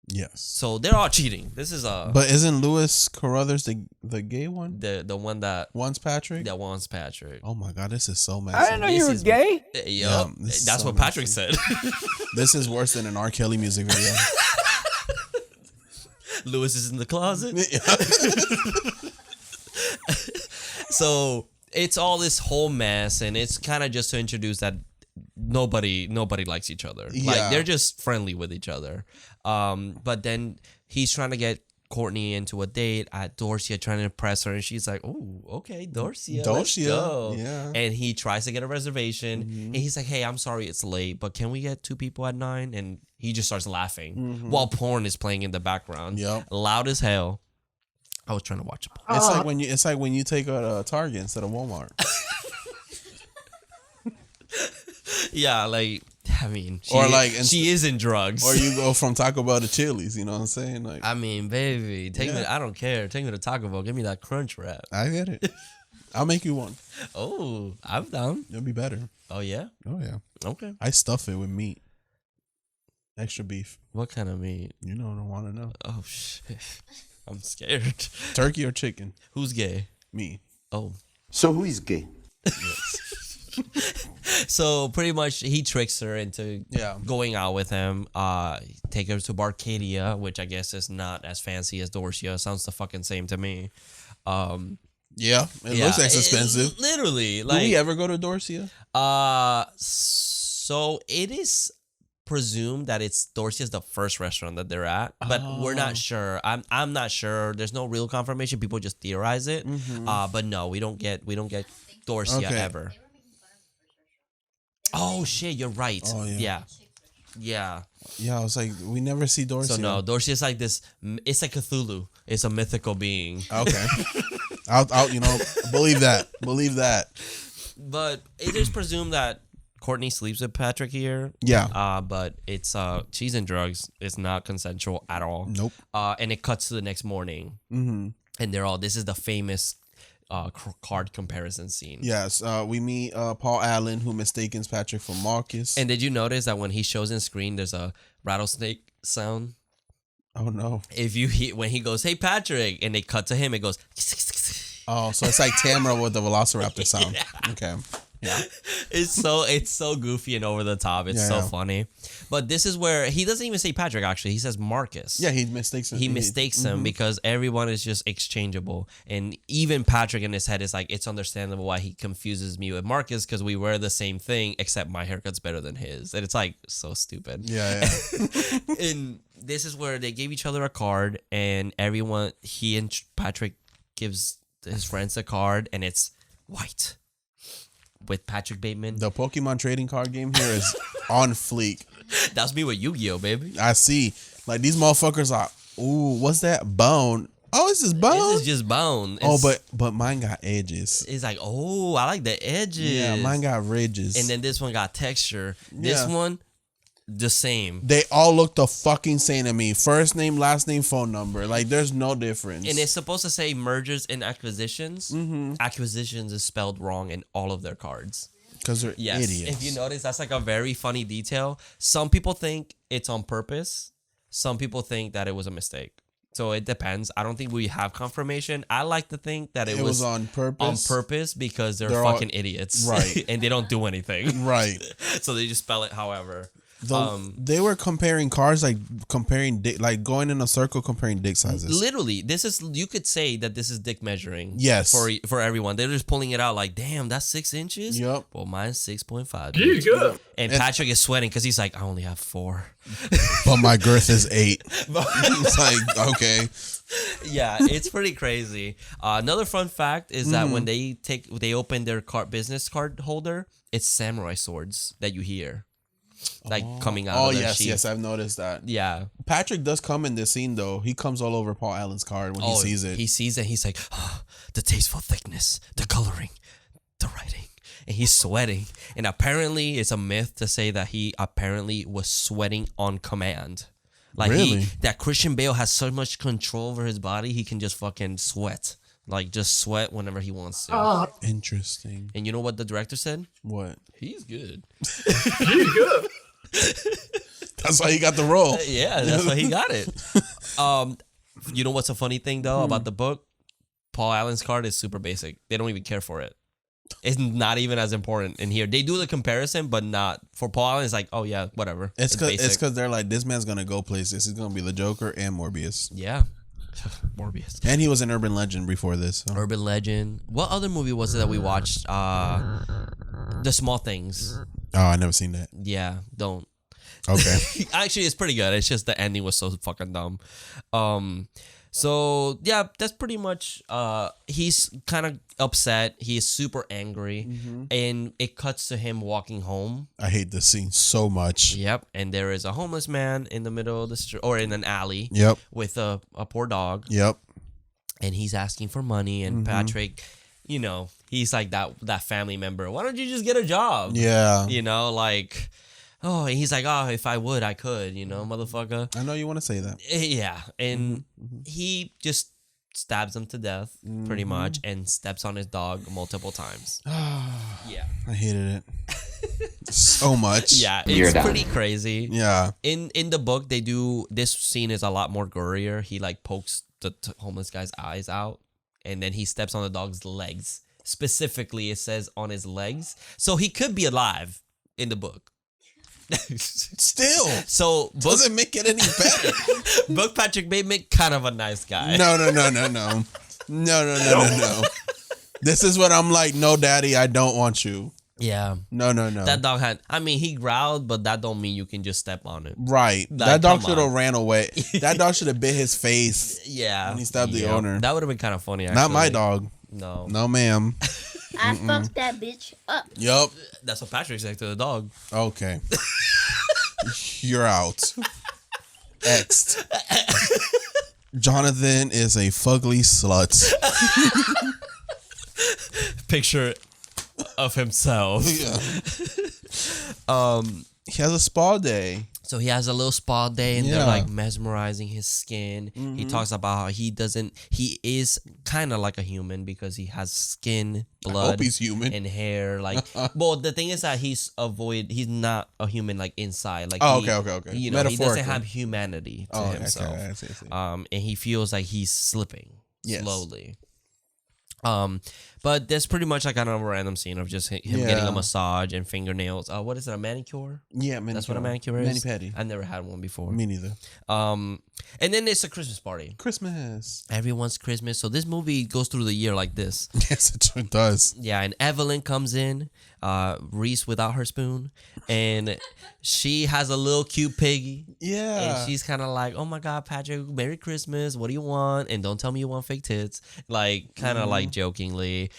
Yes. So they're all cheating. This is But isn't Lewis Carruthers the gay one? The one that wants Patrick? That wants Patrick. Oh my God, this is so messy. I didn't know you were gay. Yep. Yeah, That's so what Patrick said. This is worse than an R. Kelly music video. Lewis is in the closet. So it's all this whole mess, and it's kind of just to introduce that nobody likes each other. Yeah. Like they're just friendly with each other. But then he's trying to get Courtney into a date at Dorcia, trying to impress her, and she's like, "Oh, okay, Dorcia, let's go." Yeah. And he tries to get a reservation, and he's like, "Hey, I'm sorry it's late, but can we get 2 people at 9?" And he just starts laughing while porn is playing in the background, loud as hell. I was trying to watch it. It's like when you take her to Target instead of Walmart. Yeah, like I mean, she is in drugs. Or you go from Taco Bell to Chili's, you know what I'm saying? Like, I mean, baby, take me. I don't care. Take me to Taco Bell. Give me that crunch wrap. I get it. I'll make you one. Oh, I'm down. It'll be better. Oh yeah. Oh yeah. Okay. I stuff it with meat. Extra beef. What kind of meat? You know, I don't want to know. Oh shit. I'm scared. Turkey or chicken? Who's gay? Me. Oh. So who is gay? Yes. So pretty much he tricks her into going out with him. Take her to Barcadia, which I guess is not as fancy as Dorcia. Sounds the fucking same to me. Yeah, it looks expensive. Literally, like, do we ever go to Dorcia? So it is presumed that it's Dorcia's the first restaurant that they're at, but we're not sure. I'm not sure. There's no real confirmation. People just theorize it. But no, we don't get Dorcia ever. Oh shit, you're right. Oh, yeah. Yeah. I was like, we never see Dorcia. So no, Dorcia's like this. It's like Cthulhu. It's a mythical being. Okay. I'll believe that. But it is presumed that Courtney sleeps with Patrick here. Yeah. But it's she's in drugs. It's not consensual at all. Nope. And it cuts to the next morning. And they're all. This is the famous card comparison scene. Yes. We meet Paul Allen, who mistakes Patrick for Marcus. And did you notice that when he shows in screen, there's a rattlesnake sound? Oh no! If you when he goes, "Hey Patrick," and they cut to him, it goes. Oh, so it's like Tamara with the Velociraptor sound. Okay. Yeah. It's so goofy and over the top. It's so funny. But this is where he doesn't even say Patrick, actually. He says Marcus. Yeah, he mistakes him. He mistakes him because everyone is just exchangeable. And even Patrick in his head is like, it's understandable why he confuses me with Marcus because we wear the same thing, except my haircut's better than his. And it's like so stupid. Yeah. And this is where they gave each other a card, and everyone, he and Patrick gives his friends a card, and it's white with Patrick Bateman. The Pokemon trading card game here is on fleek. That's me with Yu-Gi-Oh, baby. I see. Like, these motherfuckers are, ooh, what's that? Bone. Oh, this is bone? This is just bone. Oh, but mine got edges. It's like, oh, I like the edges. Yeah, mine got ridges. And then this one got texture. This one, the same. They all look the fucking same to me. First name, last name, phone number. Like, there's no difference. And it's supposed to say mergers and acquisitions. Mm-hmm. Acquisitions is spelled wrong in all of their cards. Because they're idiots. If you notice, that's like a very funny detail. Some people think it's on purpose. Some people think that it was a mistake. So it depends. I don't think we have confirmation. I like to think that it was on purpose. On purpose because they're fucking idiots. Right. And they don't do anything. Right. So they just spell it however. They were comparing cars, like comparing dick, like going in a circle comparing dick sizes. Literally, this is, you could say that this is dick measuring. Yes. For everyone. They're just pulling it out like, damn, that's 6 inches? Yep. Well, mine's 6.5. And Patrick is sweating because he's like, I only have 4. But my girth is 8. It's like, okay. Yeah, it's pretty crazy. Another fun fact is that when they open their business card holder, it's samurai swords that you hear. Like coming out of their sheath. Yes, I've noticed that. Yeah. Patrick does come in this scene though. He comes all over Paul Allen's card when he sees it. He sees it. He's like, the tasteful thickness, the coloring, the writing. And he's sweating. And apparently it's a myth to say that he apparently was sweating on command. Like really? That Christian Bale has so much control over his body, he can just fucking sweat. Like just sweat whenever he wants to. Interesting. And you know what the director said? What? He's good. He's good. That's why he got the role. Yeah, that's why he got it. You know what's a funny thing though about the book? Paul Allen's card is super basic. They don't even care for it. It's not even as important in here. They do the comparison, but not for Paul Allen. It's like, oh yeah, whatever. It's because they're like, this man's gonna go places. He's gonna be the Joker and Morbius. Yeah. Morbius. And he was an urban legend before this. So. Urban Legend. What other movie was it that we watched? The Small Things. Oh, I never seen that. Yeah, don't. Okay. Actually, it's pretty good. It's just the ending was so fucking dumb. So yeah, that's pretty much. He's kind of upset. He is super angry, and it cuts to him walking home. I hate this scene so much. Yep, and there is a homeless man in the middle of the street or in an alley. Yep. With a poor dog. Yep. And he's asking for money, and Patrick, you know, he's like that family member. Why don't you just get a job? Yeah. You know, like. Oh, and he's like, oh, if I would, I could, you know, motherfucker. I know you want to say that. Yeah, and he just stabs him to death, pretty much, and steps on his dog multiple times. Yeah. I hated it so much. Yeah, it's pretty crazy. Yeah. In the book, they do, this scene is a lot more gorier. He like pokes the homeless guy's eyes out, and then he steps on the dog's legs. Specifically, it says on his legs. So he could be alive in the book. Still, so doesn't make it any better. Book Patrick Bateman, kind of a nice guy. No. This is what I'm like. No, daddy, I don't want you. Yeah. No. That dog had. I mean, he growled, but that don't mean you can just step on it. Right. Like, that dog come should have on. ran away. That dog should have bit his face. Yeah. When he stabbed the owner. That would have been kind of funny. Actually. Not my dog. No. No, ma'am. I fucked that bitch up. Yup. That's what Patrick said to the dog. Okay. You're out. X'd. Jonathan is a fugly slut. Picture of himself. Yeah. He has a spa day. So he has a little spa day, and they're Yeah. like mesmerizing his skin. He talks about how he is kind of like a human because he has skin, I blood, hope he's human. and hair. Like, well, the thing is that he's not a human like inside. Like, Oh, he, okay. You know, he doesn't Metaphorically. have humanity to Okay, himself. I see. And he feels like he's slipping Yes. slowly. But there's pretty much like kind of a random scene of just him getting Yeah. a massage and fingernails. What is it? A manicure? Yeah, manicure. That's what a manicure is. Mani-pedi. I've never had one before. Me neither. And then it's a Christmas party. Christmas. Everyone's Christmas. So this movie goes through the year like this. Yes, it does. Yeah, and Evelyn comes in, Reese without her spoon, and she has a little cute piggy. Yeah. And she's kind of like, oh my God, Patrick, Merry Christmas. What do you want? And don't tell me you want fake tits. Like, kind of like jokingly.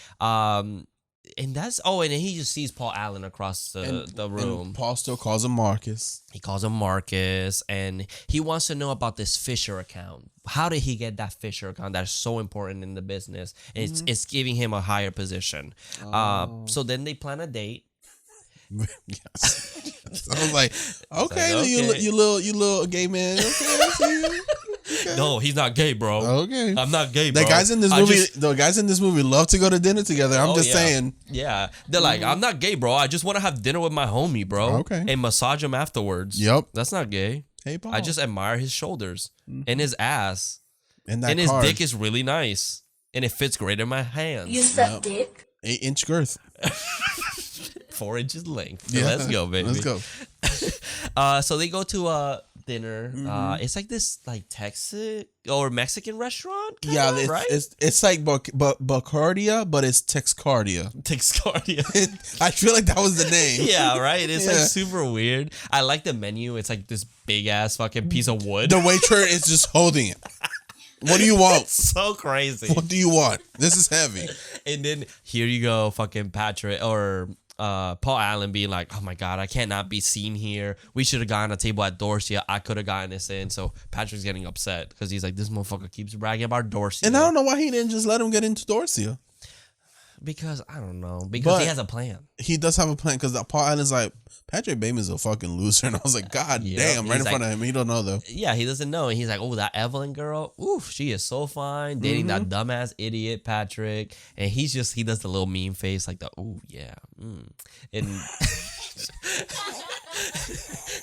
And that's, and then he just sees Paul Allen across the room. And Paul still calls him Marcus. He calls him Marcus, and he wants to know about this Fisher account. How did he get that Fisher account that's so important in the business? And it's giving him a higher position. So then they plan a date. Yes. I was like, okay, okay. You little gay man. Okay, I see you. Okay. No, he's not gay, bro. Okay. I'm not gay, bro. The guys in this movie love to go to dinner together. I'm just saying. Yeah. They're like, I'm not gay, bro. I just want to have dinner with my homie, bro. Okay. And massage him afterwards. Yep. That's not gay. Hey, Paul. I just admire his shoulders and his ass. and His dick is really nice. And it fits great in my hands. You suck dick. 8-inch girth. 4 inches length. So let's go, baby. Let's go. So they go to dinner. It's like this Texas or Mexican restaurant. Yeah, right? It's like Bacardia, but it's Texcardia. Texcardia. I feel like that was the name. Yeah, right. It's like Yeah. super weird. I like the menu. It's like this big ass fucking piece of wood. The waiter is just holding it. What do you want? It's so crazy. What do you want? This is heavy. And then here you go, fucking Patrick or Paul Allen being like, oh my God, I cannot be seen here. We should have gotten a table at Dorsia. I could have gotten this in. So Patrick's getting upset because he's like, this motherfucker keeps bragging about Dorsia. And I don't know why he didn't just let him get into Dorsia. Because I don't know. Because he has a plan. He does have a plan because Paul Allen's like, Patrick Bateman's a fucking loser. And I was like, God damn, right in front of him. He don't know though. Yeah, he doesn't know. And he's like, oh, that Evelyn girl, oof, she is so fine. Dating that dumbass idiot Patrick. And he does the little meme face like the, oh, yeah. And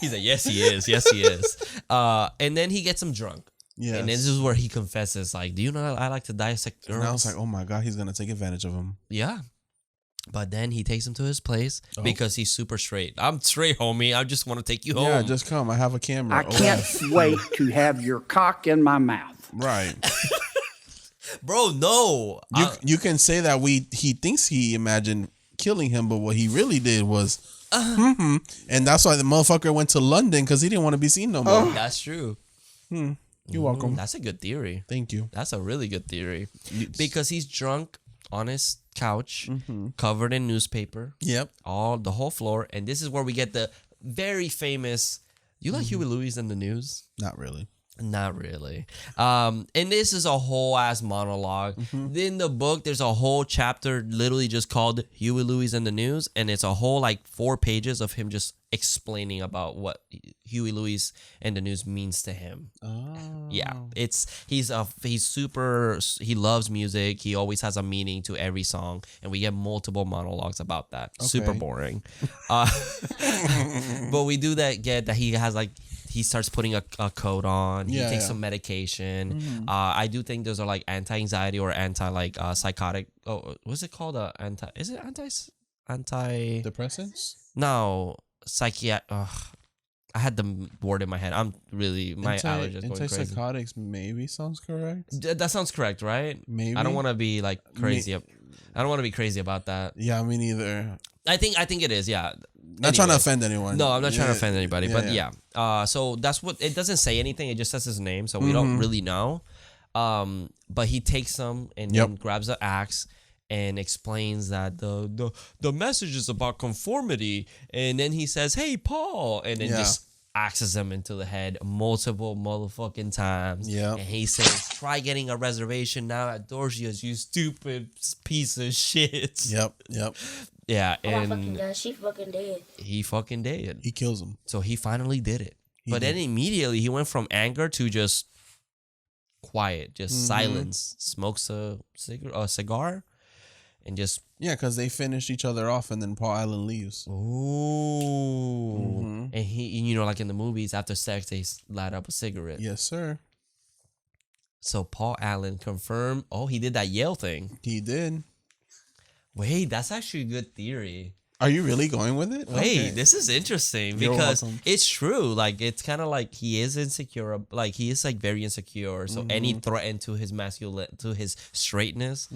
he's like, yes, he is. Yes, he is. And then he gets him drunk. Yeah. And this is where he confesses, like, do you know I like to dissect girls? And I was like, oh my God, he's going to take advantage of him. Yeah. But then he takes him to his place because he's super straight. I'm straight, homie. I just want to take you home. Yeah, just come. I have a camera. I can't wait to have your cock in my mouth. Right. Bro, no. You can say that he thinks he imagined killing him, but what he really did was, and that's why the motherfucker went to London because he didn't want to be seen no more. That's true. You're welcome. That's a good theory. Thank you. That's a really good theory. Because he's drunk on his couch, covered in newspaper. Yep. The whole floor. And this is where we get the very famous, you like Huey Lewis and the News? Not really. Not really. And this is a whole ass monologue. In the book, there's a whole chapter literally just called Huey Lewis and the News. And it's a whole 4 pages of him just explaining about what Huey Lewis and the News means to him. Oh. Yeah. He's super, he loves music. He always has a meaning to every song. And we get multiple monologues about that. Okay. Super boring. But we do get that he has he starts putting a coat on. He takes some medication. I do think those are anti-anxiety or psychotic. Oh, what's it called? Is it anti? Depressants? No, psychiatric. I had the word in my head. I'm really my allergies going crazy. Antipsychotics maybe sounds correct. That sounds correct, right? Maybe. I don't want to be crazy. I don't want to be crazy about that. Yeah, me neither. I think it is. Yeah. Not trying to offend anyone. No, I'm not trying to offend anybody, but yeah. So that's what it doesn't say anything. It just says his name, so we don't really know. But he takes them and then grabs an axe and explains that the message is about conformity, and then he says, "Hey, Paul," and then just axes him into the head multiple motherfucking times. Yeah, and he says, "Try getting a reservation now at Dorsia's, you stupid piece of shit." Yep. Yeah, Oh my and fucking God, she fucking dead. he fucking did. He kills him. So he finally did it. He But did. then immediately he went from anger to just quiet, just silence. Smokes a cigar, and just Yeah, because they finished each other off, and then Paul Allen leaves. ooh. And he, like in the movies, after sex they light up a cigarette. Yes, sir. So Paul Allen confirmed. Oh, he did that Yale thing. He did. Wait, that's actually a good theory. Are you really going with it? Wait, Okay. this is interesting You're because welcome. it's true. Like it's kind of like he is insecure. Like he is like very insecure. So any threat to his masculine, to his straightness,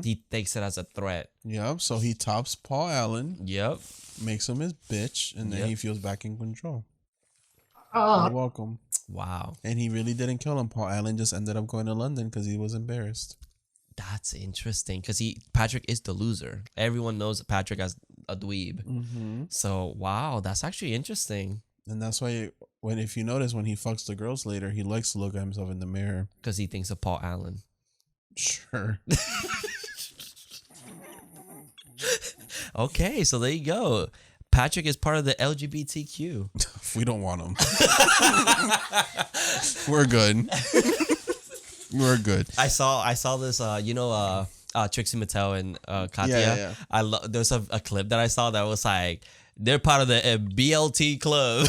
he takes it as a threat. Yep. So he tops Paul Allen, Yep. makes him his bitch, and then Yep. he feels back in control. You're welcome. Wow. And he really didn't kill him. Paul Allen just ended up going to London because he was embarrassed. That's interesting because Patrick is the loser. Everyone knows Patrick as a dweeb. So wow, that's actually interesting And that's why if you notice when he fucks the girls later, he likes to look at himself in the mirror. because he thinks of Paul Allen. Sure. Okay, so there you go. Patrick is part of the LGBTQ. We don't want him. We're good. We're good. I saw this. Trixie Mattel and Katya. Yeah. There's a clip that I saw that was like they're part of the BLT club.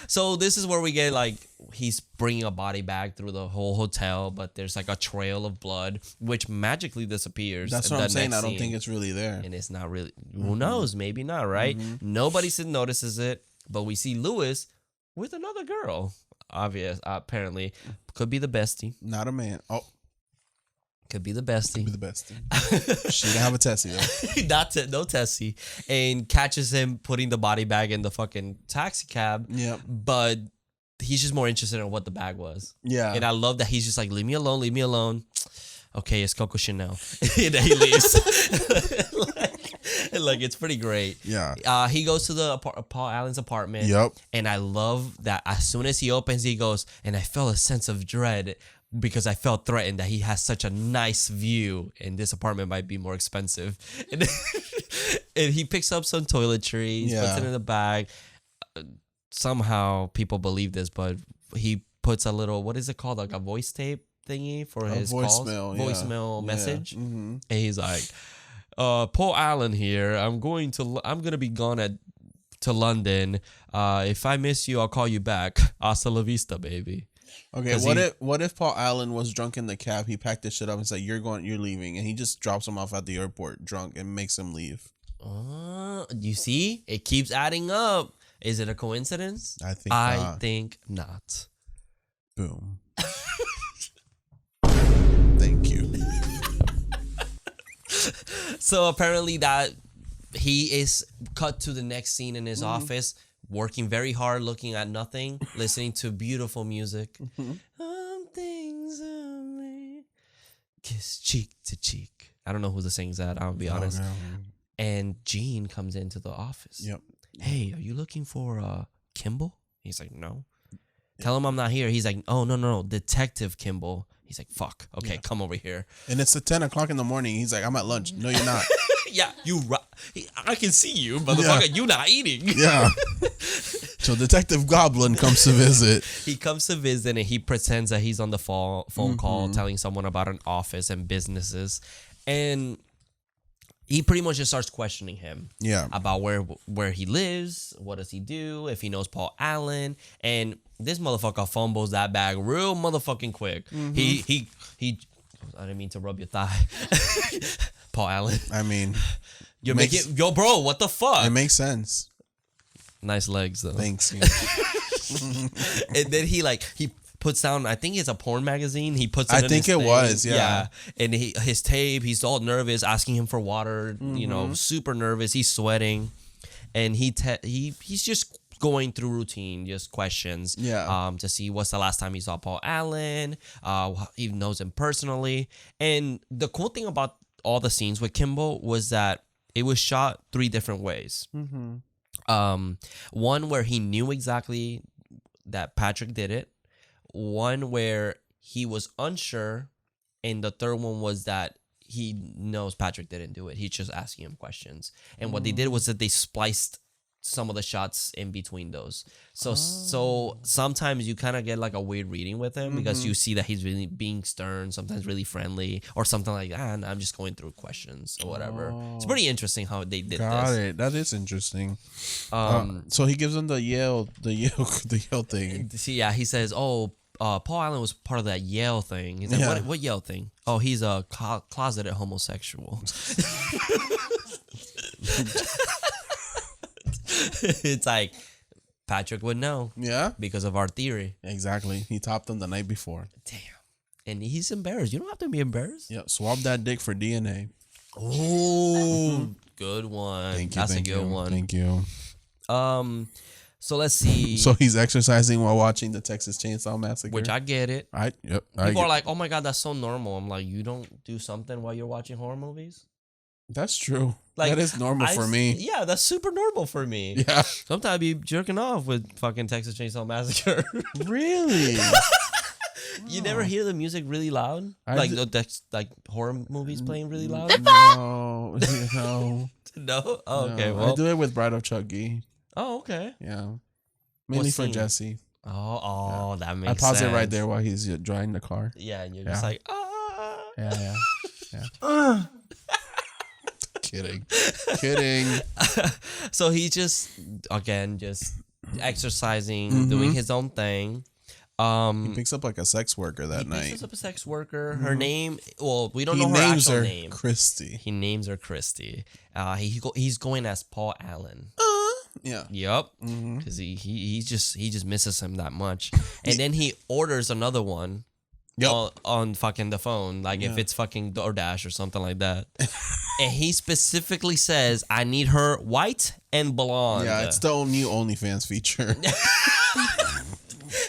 So this is where we get like he's bringing a body bag through the whole hotel, but there's like a trail of blood which magically disappears. That's in what the I'm saying. next I don't scene. think it's really there. And it's not really. Who knows? Maybe not. Right? Nobody notices it, but we see Lewis with another girl. Apparently, could be the bestie. Not a man. Oh, Could be the bestie. be the best. She didn't have a Tessie though. No Tessie, and catches him putting the body bag in the fucking taxi cab. Yep. But he's just more interested in what the bag was. Yeah. And I love that he's just like, leave me alone, leave me alone. Okay, it's Coco Chanel. And then he leaves. like it's pretty great. Yeah. He goes to the Paul Allen's apartment. Yep. And I love that as soon as he opens, he goes, and I felt a sense of dread because I felt threatened that he has such a nice view and this apartment might be more expensive. And, and he picks up some toiletries, puts it in the bag. Somehow people believe this, but he puts a little, what is it called? Like a voice tape thingy for his voicemail, calls? Voicemail message. Mm-hmm. And he's like, Paul Allen here. I'm gonna be gone to London. If I miss you, I'll call you back. Hasta la vista, baby. Okay, what if Paul Allen was drunk in the cab? He packed his shit up and said, "You're leaving," and he just drops him off at the airport drunk and makes him leave. You see, it keeps adding up. Is it a coincidence? I think not. Boom. Thank you. So apparently that he is cut to the next scene in his office, working very hard, looking at nothing, listening to beautiful music. Things of me. Kiss cheek to cheek. I don't know who sings that, I'll be honest. no. And Gene comes into the office. Yep. Hey, are you looking for Kimball? He's like, no. Tell him I'm not here. He's like, oh, no, Detective Kimball. He's like, fuck. Okay, come over here. And it's 10 o'clock in the morning. He's like, I'm at lunch. No, you're not. Yeah, I can see you, motherfucker. You not eating. Yeah. So Detective Goblin comes to visit. He comes to visit and he pretends that he's on the phone call telling someone about an office and businesses. And he pretty much just starts questioning him. Yeah. About where he lives, what does he do, if he knows Paul Allen. And this motherfucker fumbles that bag real motherfucking quick. He I didn't mean to rub your thigh. Paul Allen. I mean, Yo, bro, what the fuck? it makes sense. Nice legs though. Thanks. And then he puts down, I think it's a porn magazine. He puts it I in think his it thing. was, yeah. And his tape, he's all nervous, asking him for water, super nervous. He's sweating. And he's just going through routine, just questions. Yeah. To see what's the last time he saw Paul Allen. He knows him personally. And the cool thing about all the scenes with Kimball was that it was shot 3 different ways. One where he knew exactly that Patrick did it. One where he was unsure, and the third one was that he knows Patrick didn't do it. He's just asking him questions. And what they did was that they spliced some of the shots in between those. So sometimes you kind of get like a weird reading with him because you see that he's really being stern, sometimes really friendly, or something like that. And I'm just going through questions or whatever. It's pretty interesting how they did Got this. it. That is interesting. So he gives him the Yale thing. See, yeah, he says, "Oh, Paul Allen was part of that Yale thing. He's like, Yeah. what Yale thing? Oh, he's a closeted homosexual. It's like Patrick would know Yeah, because of our theory. exactly. He topped them the night before. Damn. And he's embarrassed. You don't have to be embarrassed. Yep, swab that dick for DNA. Oh, good one. Thank you. That's thank a good you, one. Thank you. So let's see. So he's exercising while watching the Texas Chainsaw Massacre. Which I get it. Yep. People are like, "Oh my god, that's so normal." I'm like, "You don't do something while you're watching horror movies?" That's true. Like that is normal for me. Yeah, that's super normal for me. Yeah. Sometimes I be jerking off with fucking Texas Chainsaw Massacre. Really? You never hear the music really loud? Like horror movies playing really loud? No. No. No? Oh, okay. No. Well. I do it with Bride of Chucky. Oh, okay. Yeah. Mainly What for scene? Jesse. Oh, that makes I pause sense. it right there while he's driving the car. Yeah, and you're Yeah. just like, ah. Yeah. Kidding. So he just, again, just exercising, doing his own thing. He picks up like a sex worker that He night. picks up a sex worker. Her name, well, we don't He know her names actual her name. Christy. He names her Christy. He's going as Paul Allen. Yeah. Yep, because he just misses him that much, and then he orders another one. Yep. On fucking the phone, like if it's fucking DoorDash or something like that, and he specifically says, "I need her white and blonde." Yeah, it's the new OnlyFans feature.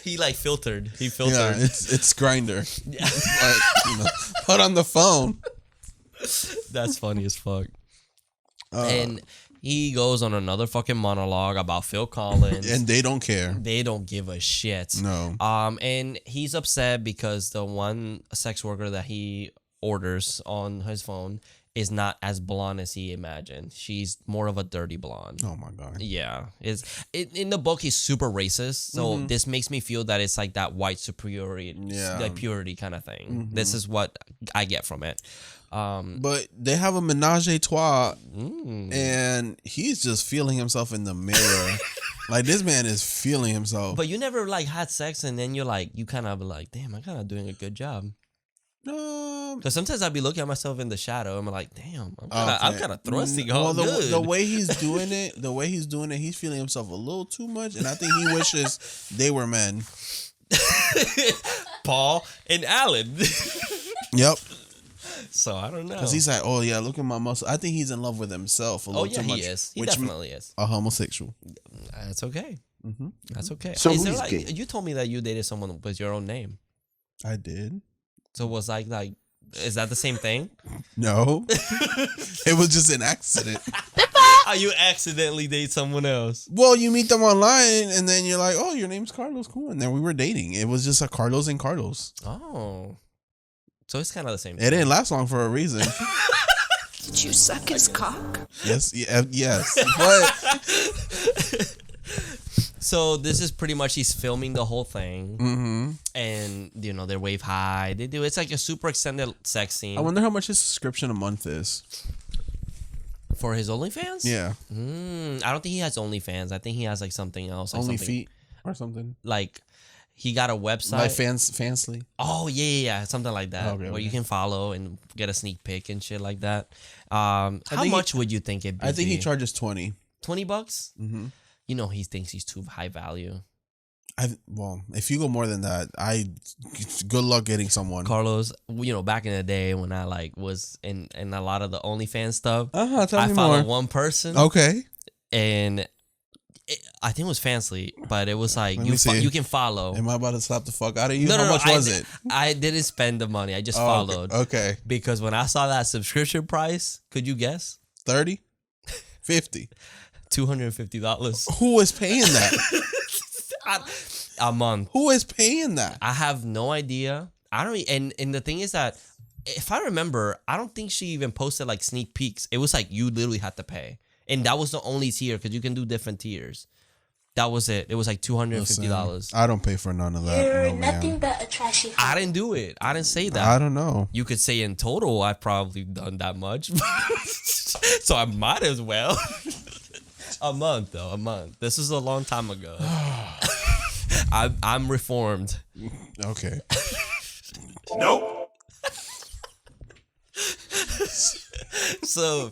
He like filtered. He Yeah, filtered. it's Grinder. Put on the phone. That's funny as fuck. And he goes on another fucking monologue about Phil Collins. And they don't care. They don't give a shit. No. And he's upset because the one sex worker that he orders on his phone is not as blonde as he imagined. She's more of a dirty blonde. Oh my god. Yeah, in the book he's super racist, so this makes me feel that it's like that white superiority, like purity kind of thing. This is what I get from it. But they have a menage a trois, and he's just feeling himself in the mirror. Like this man is feeling himself. But you never like had sex and then you're like, you kind of like, damn, I'm kind of doing a good job. Because sometimes I'd be looking at myself in the shadow and I'm like, damn, I'm kind of thrusting. Well, Good. the way he's doing it, he's feeling himself a little too much, and I think he wishes they were men. Paul and Alan. Yep. So I don't know. Because he's like, oh yeah, look at my muscle. I think he's in love with himself a little too much. He is. He which definitely is. a homosexual. That's okay. That's okay. So Is there, who's like, gay? you told me that you dated someone with your own name. I did. So it was like, is that the same thing? No, it was just an accident. How you accidentally date someone else? Well, you meet them online, and then you're like, oh, your name's Carlos, cool. And then we were dating. It was just a Carlos and Carlos. Oh. So it's kind of the same It thing. didn't last long for a reason. Did you suck his cock? Yes, yes. But So this is pretty much he's filming the whole thing, and they wave high. It's like a super extended sex scene. I wonder how much his subscription a month is. For his OnlyFans? Yeah, I don't think he has OnlyFans. I think he has like something else. Like only something, feet or something. Like he got a website. Like Fansly. Oh yeah, something like that. Okay, where you okay. can follow and get a sneak peek and shit like that. How think much would you think it'd be? I think he charges $20. $20. Mm-hmm. He thinks he's too high value. Well, if you go more than that, good luck getting someone. Carlos, back in the day when I was in a lot of the OnlyFans stuff, Tell I me followed more. one person. Okay. And I think it was Fansly, but it was like Let me see. you can follow. Am I about to slap the fuck out of you? No, How much was I, it? I didn't spend the money. I just Oh, followed. Okay. Because when I saw that subscription price, could you guess? 30? 50? $250 Who is paying that? a month. Who is paying that? I have no idea. I don't. And the thing is that if I remember, I don't think she even posted like sneak peeks. It was like you literally had to pay, and that was the only tier because you can do different tiers. That was it. It was like $250. I don't pay for none of that. You're No, man. nothing but a trashy I didn't do it. I didn't say that. I don't know. You could say in total, I've probably done that much. So I might as well. A month, though. A month. This is a long time ago. I'm reformed. Okay. So,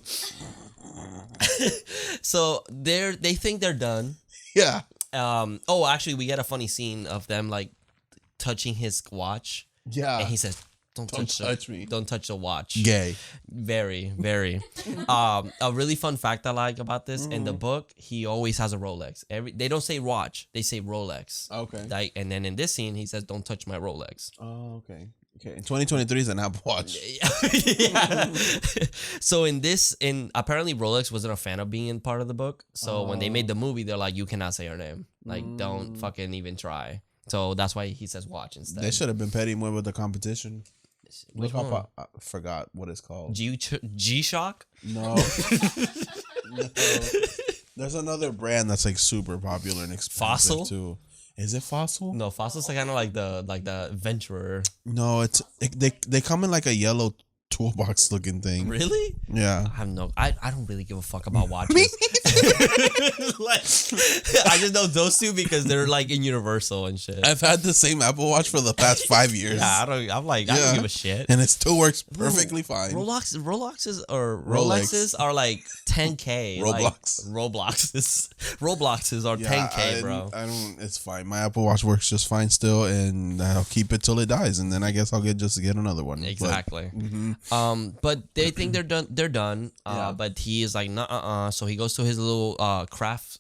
so they think they're done. Yeah. Oh, actually, we get a funny scene of them like touching his watch, Yeah. and he says, "Don't touch me. Don't touch the watch." Gay. Very, very. A really fun fact I like about this in the book, he always has a Rolex. They don't say watch, they say Rolex. Okay. Like, and then in this scene, he says, "Don't touch my Rolex." Oh, okay. Okay. 2023 is an Apple Watch. Yeah. So apparently Rolex wasn't a fan of being in part of the book. So when they made the movie, they're like, you cannot say her name. Like, don't fucking even try. So that's why he says watch instead. They should have been petty more with the competition. Which Look one? up, I forgot what it's called. G-Shock? No. No. There's another brand that's like super popular and expensive Fossil? too. Is it Fossil? No, Fossil's kind of like the Venturer. No, they come in like a yellow toolbox looking thing. Really? Yeah. I don't really give a fuck about watches. Like, I just know those two because they're like in Universal and shit. I've had the same Apple Watch for the past 5 years. Yeah, I don't give a shit. And it still works perfectly fine. Rolexes or Rolex. Rolexes are like 10K. Roblox. Robloxes are 10K, bro. I don't. It's fine. My Apple Watch works just fine still, and I'll keep it till it dies, and then I guess I'll get another one. Exactly. But they think they're done. But he is like, nah. So he goes to his little craft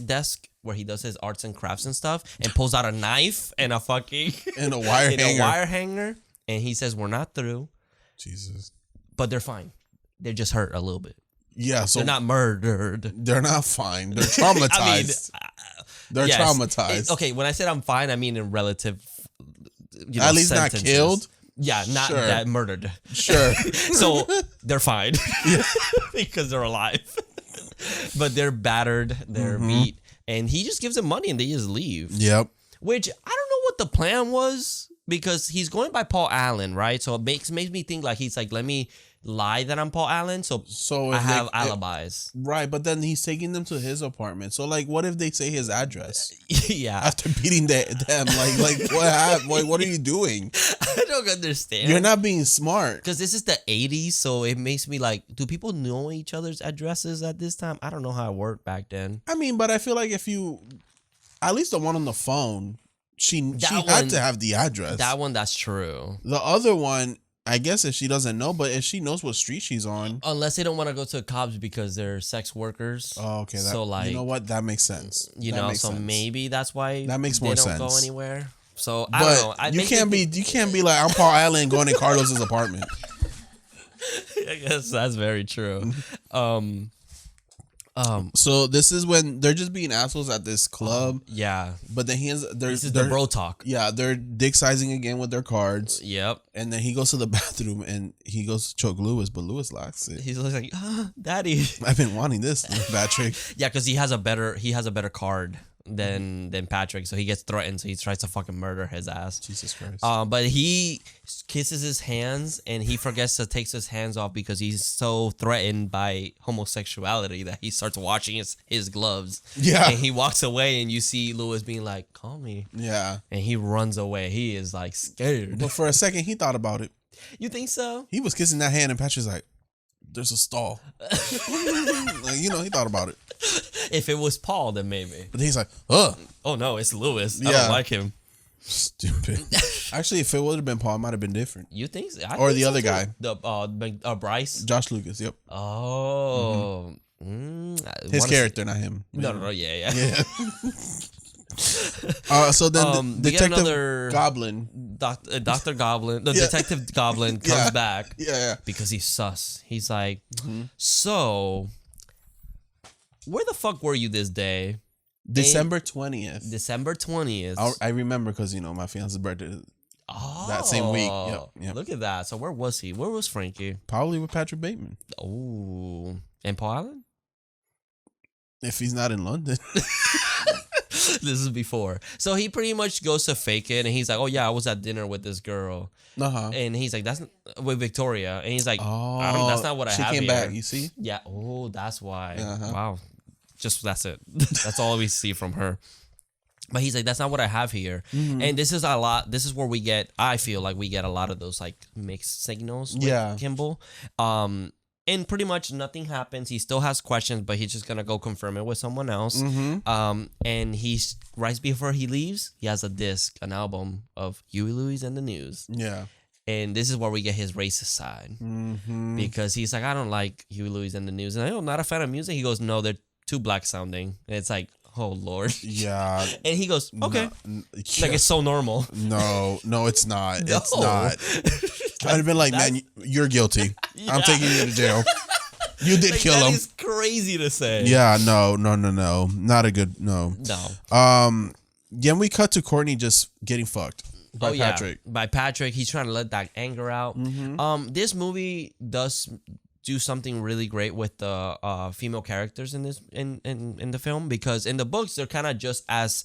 desk where he does his arts and crafts and stuff, and pulls out a knife and a fucking And a wire hanger. And he says, "We're not through." Jesus. But they're fine. They're just hurt a little bit. Yeah. So They're not murdered. They're not fine. They're traumatized. They're Yes. traumatized. Okay, when I said I'm fine, I mean in relative. At least not sentences. killed. Yeah, not Sure. that murdered. Sure. So they're fine because they're alive. But they're battered, they're beat, and he just gives them money and they just leave. Yep. Which I don't know what the plan was because he's going by Paul Allen, right? So it makes me think like he's like, let me lie that I'm Paul Allen, so I if have alibis. Right, but then he's taking them to his apartment. So like, what if they say his address Yeah, after beating them? Like what are you doing? I don't understand. You're not being smart. Because this is the 80s, so it makes me like, do people know each other's addresses at this time? I don't know how it worked back then. I mean, but I feel like if you, at least the one on the phone, she That had one- to have the address. That's true. The other one, I guess if she doesn't know, but if she knows what street she's on. Unless they don't want to go to the cops because they're sex workers. Oh, okay. So like, you know what? That makes sense. That makes sense. maybe that's why That makes they more don't go sense. anywhere. So But I don't know. you can't be like, I'm Paul Allen going in Carlos's apartment. I guess that's very true. So this is when they're just being assholes at this club, Yeah. but then This is the bro talk. Yeah, they're dick sizing again with their cards, Yep. and then he goes to the bathroom and he goes to choke Lewis, but Lewis locks it. He's like, Daddy. I've been wanting this, Patrick. Yeah, because he has a better card than Patrick, so he gets threatened, so he tries to fucking murder his ass. Jesus Christ. But he kisses his hands and he forgets to take his hands off because he's so threatened by homosexuality that he starts washing his gloves. Yeah. And he walks away and you see Lewis being like, call me. Yeah, And he runs away. He is like scared. but for a second he thought about it. You think so? He was kissing that hand, and Patrick's like, "There's a stall." Like, he thought about it, If it was Paul, then maybe. but he's like, "Ugh, Oh no, it's Lewis. I Yeah. don't like him. stupid." Actually, if it would have been Paul, it might have been different. You think so? I Or think the so other too. guy. The Bryce. Josh Lucas. Yep, Oh. his character, not him. No, yeah. Yeah. So then we get Detective another- Goblin. Dr. Goblin, the Yeah. Detective Goblin comes Yeah. back Yeah. because he's sus. He's like, so where the fuck were you this day? December 20th. December 20th. I remember because my fiance's birthday. Oh, that same week. Yep. Look at that. So where was he? Where was Frankie? Probably with Patrick Bateman. Oh, and Paul Allen? If he's not in London. This is before. So he pretty much goes to fake it, and he's like, "Oh yeah, I was at dinner with this girl," Uh-huh. and he's like, "That's with Victoria," and he's like, Oh, that's not what I she have came here." back. You see? Yeah. Oh, that's why. Uh-huh. Wow. Just that's it. That's all we see from her. But he's like, that's not what I have here. And this is where I feel like we get a lot of those like mixed signals with Kimball. And pretty much nothing happens. He still has questions, but he's just going to go confirm it with someone else. And he's right before he leaves, he has an album of Huey Lewis and the News. Yeah. And this is where we get his racist side. Because he's like, I don't like Huey Lewis and the News. And I'm not a fan of music. He goes, no, they're too black sounding. And it's like, oh Lord. Yeah. And he goes, okay. Like it's so normal. No, it's not. No. It's not. I'd have been like, man, you're guilty. I'm taking you to jail. You did kill him. That is crazy to say. Yeah, no. Not a good no. Then we cut to Courtney just getting fucked by Patrick. By Patrick. He's trying to let that anger out. This movie does do something really great with the female characters in the film, because in the books they're kind of just as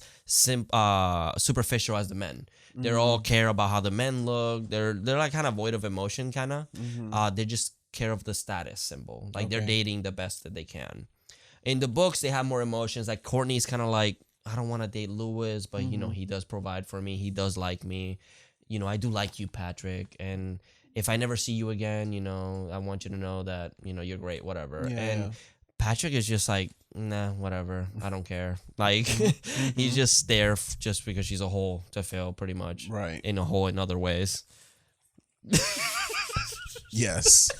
superficial as the men. They all care about how the men look. They're like kind of void of emotion, kind of. They just care of the status symbol, like they're dating the best that they can. In the books they have more emotions. Like Courtney's kind of like, I don't want to date Lewis, but you know, he does provide for me. He does like me. You know, I do like you, Patrick, and if I never see you again, you know, I want you to know that, you know, you're great, whatever. And Patrick is just like, nah, whatever. I don't care. Like, he's just there just because she's a hole to fill, pretty much. Right. In a hole in other ways. Yes.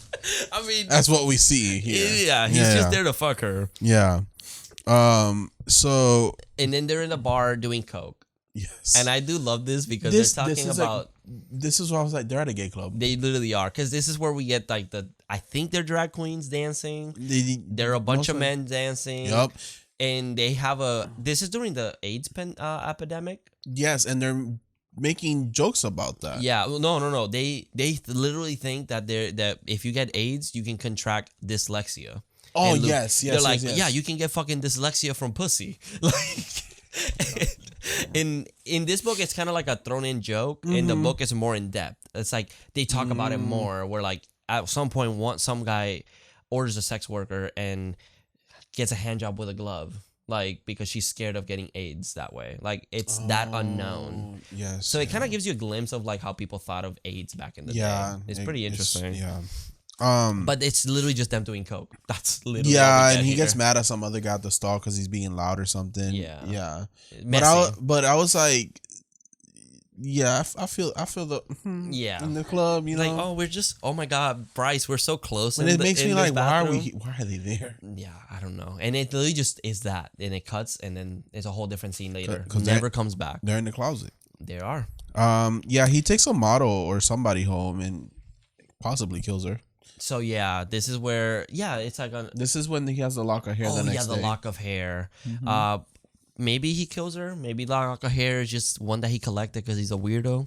I mean, that's what we see here. Yeah, he's just there to fuck her. Yeah. So. And then they're in the bar doing coke. Yes. And I do love this because they're talking about... Like, this is what I was like, they're at a gay club. They literally are. Because this is where we get like I think they're drag queens dancing. They're a bunch of men dancing. Yep. And they have this is during the AIDS epidemic. Yes, and they're making jokes about that. Yeah. No. They literally think that that if you get AIDS, you can contract dyslexia. Oh, yes. They're like, yes. yeah, you can get fucking dyslexia from pussy. Like... In this book, it's kind of like a thrown-in joke. In the book, it's more in depth. It's like they talk about it more. Where like at some point, some guy orders a sex worker and gets a hand job with a glove, like because she's scared of getting AIDS that way. Like it's that unknown. Yes. So it kind of gives you a glimpse of like how people thought of AIDS back in the day. It's pretty interesting. But it's literally just them doing coke. That's literally and he gets mad at some other guy at the stall because he's being loud or something. Yeah. But I was like, I feel the in the club, you know, like, we're just, oh my god, Bryce, we're so close, and it makes me like, why are they there? Yeah, I don't know, and it literally just is that, and it cuts, and then it's a whole different scene later. Never comes back. They're in the closet. They are. He takes a model or somebody home and possibly kills her. So this is where it's like this is when he has the lock of hair. The next day. The lock of hair. Maybe he kills her. Maybe the lock of hair is just one that he collected because he's a weirdo.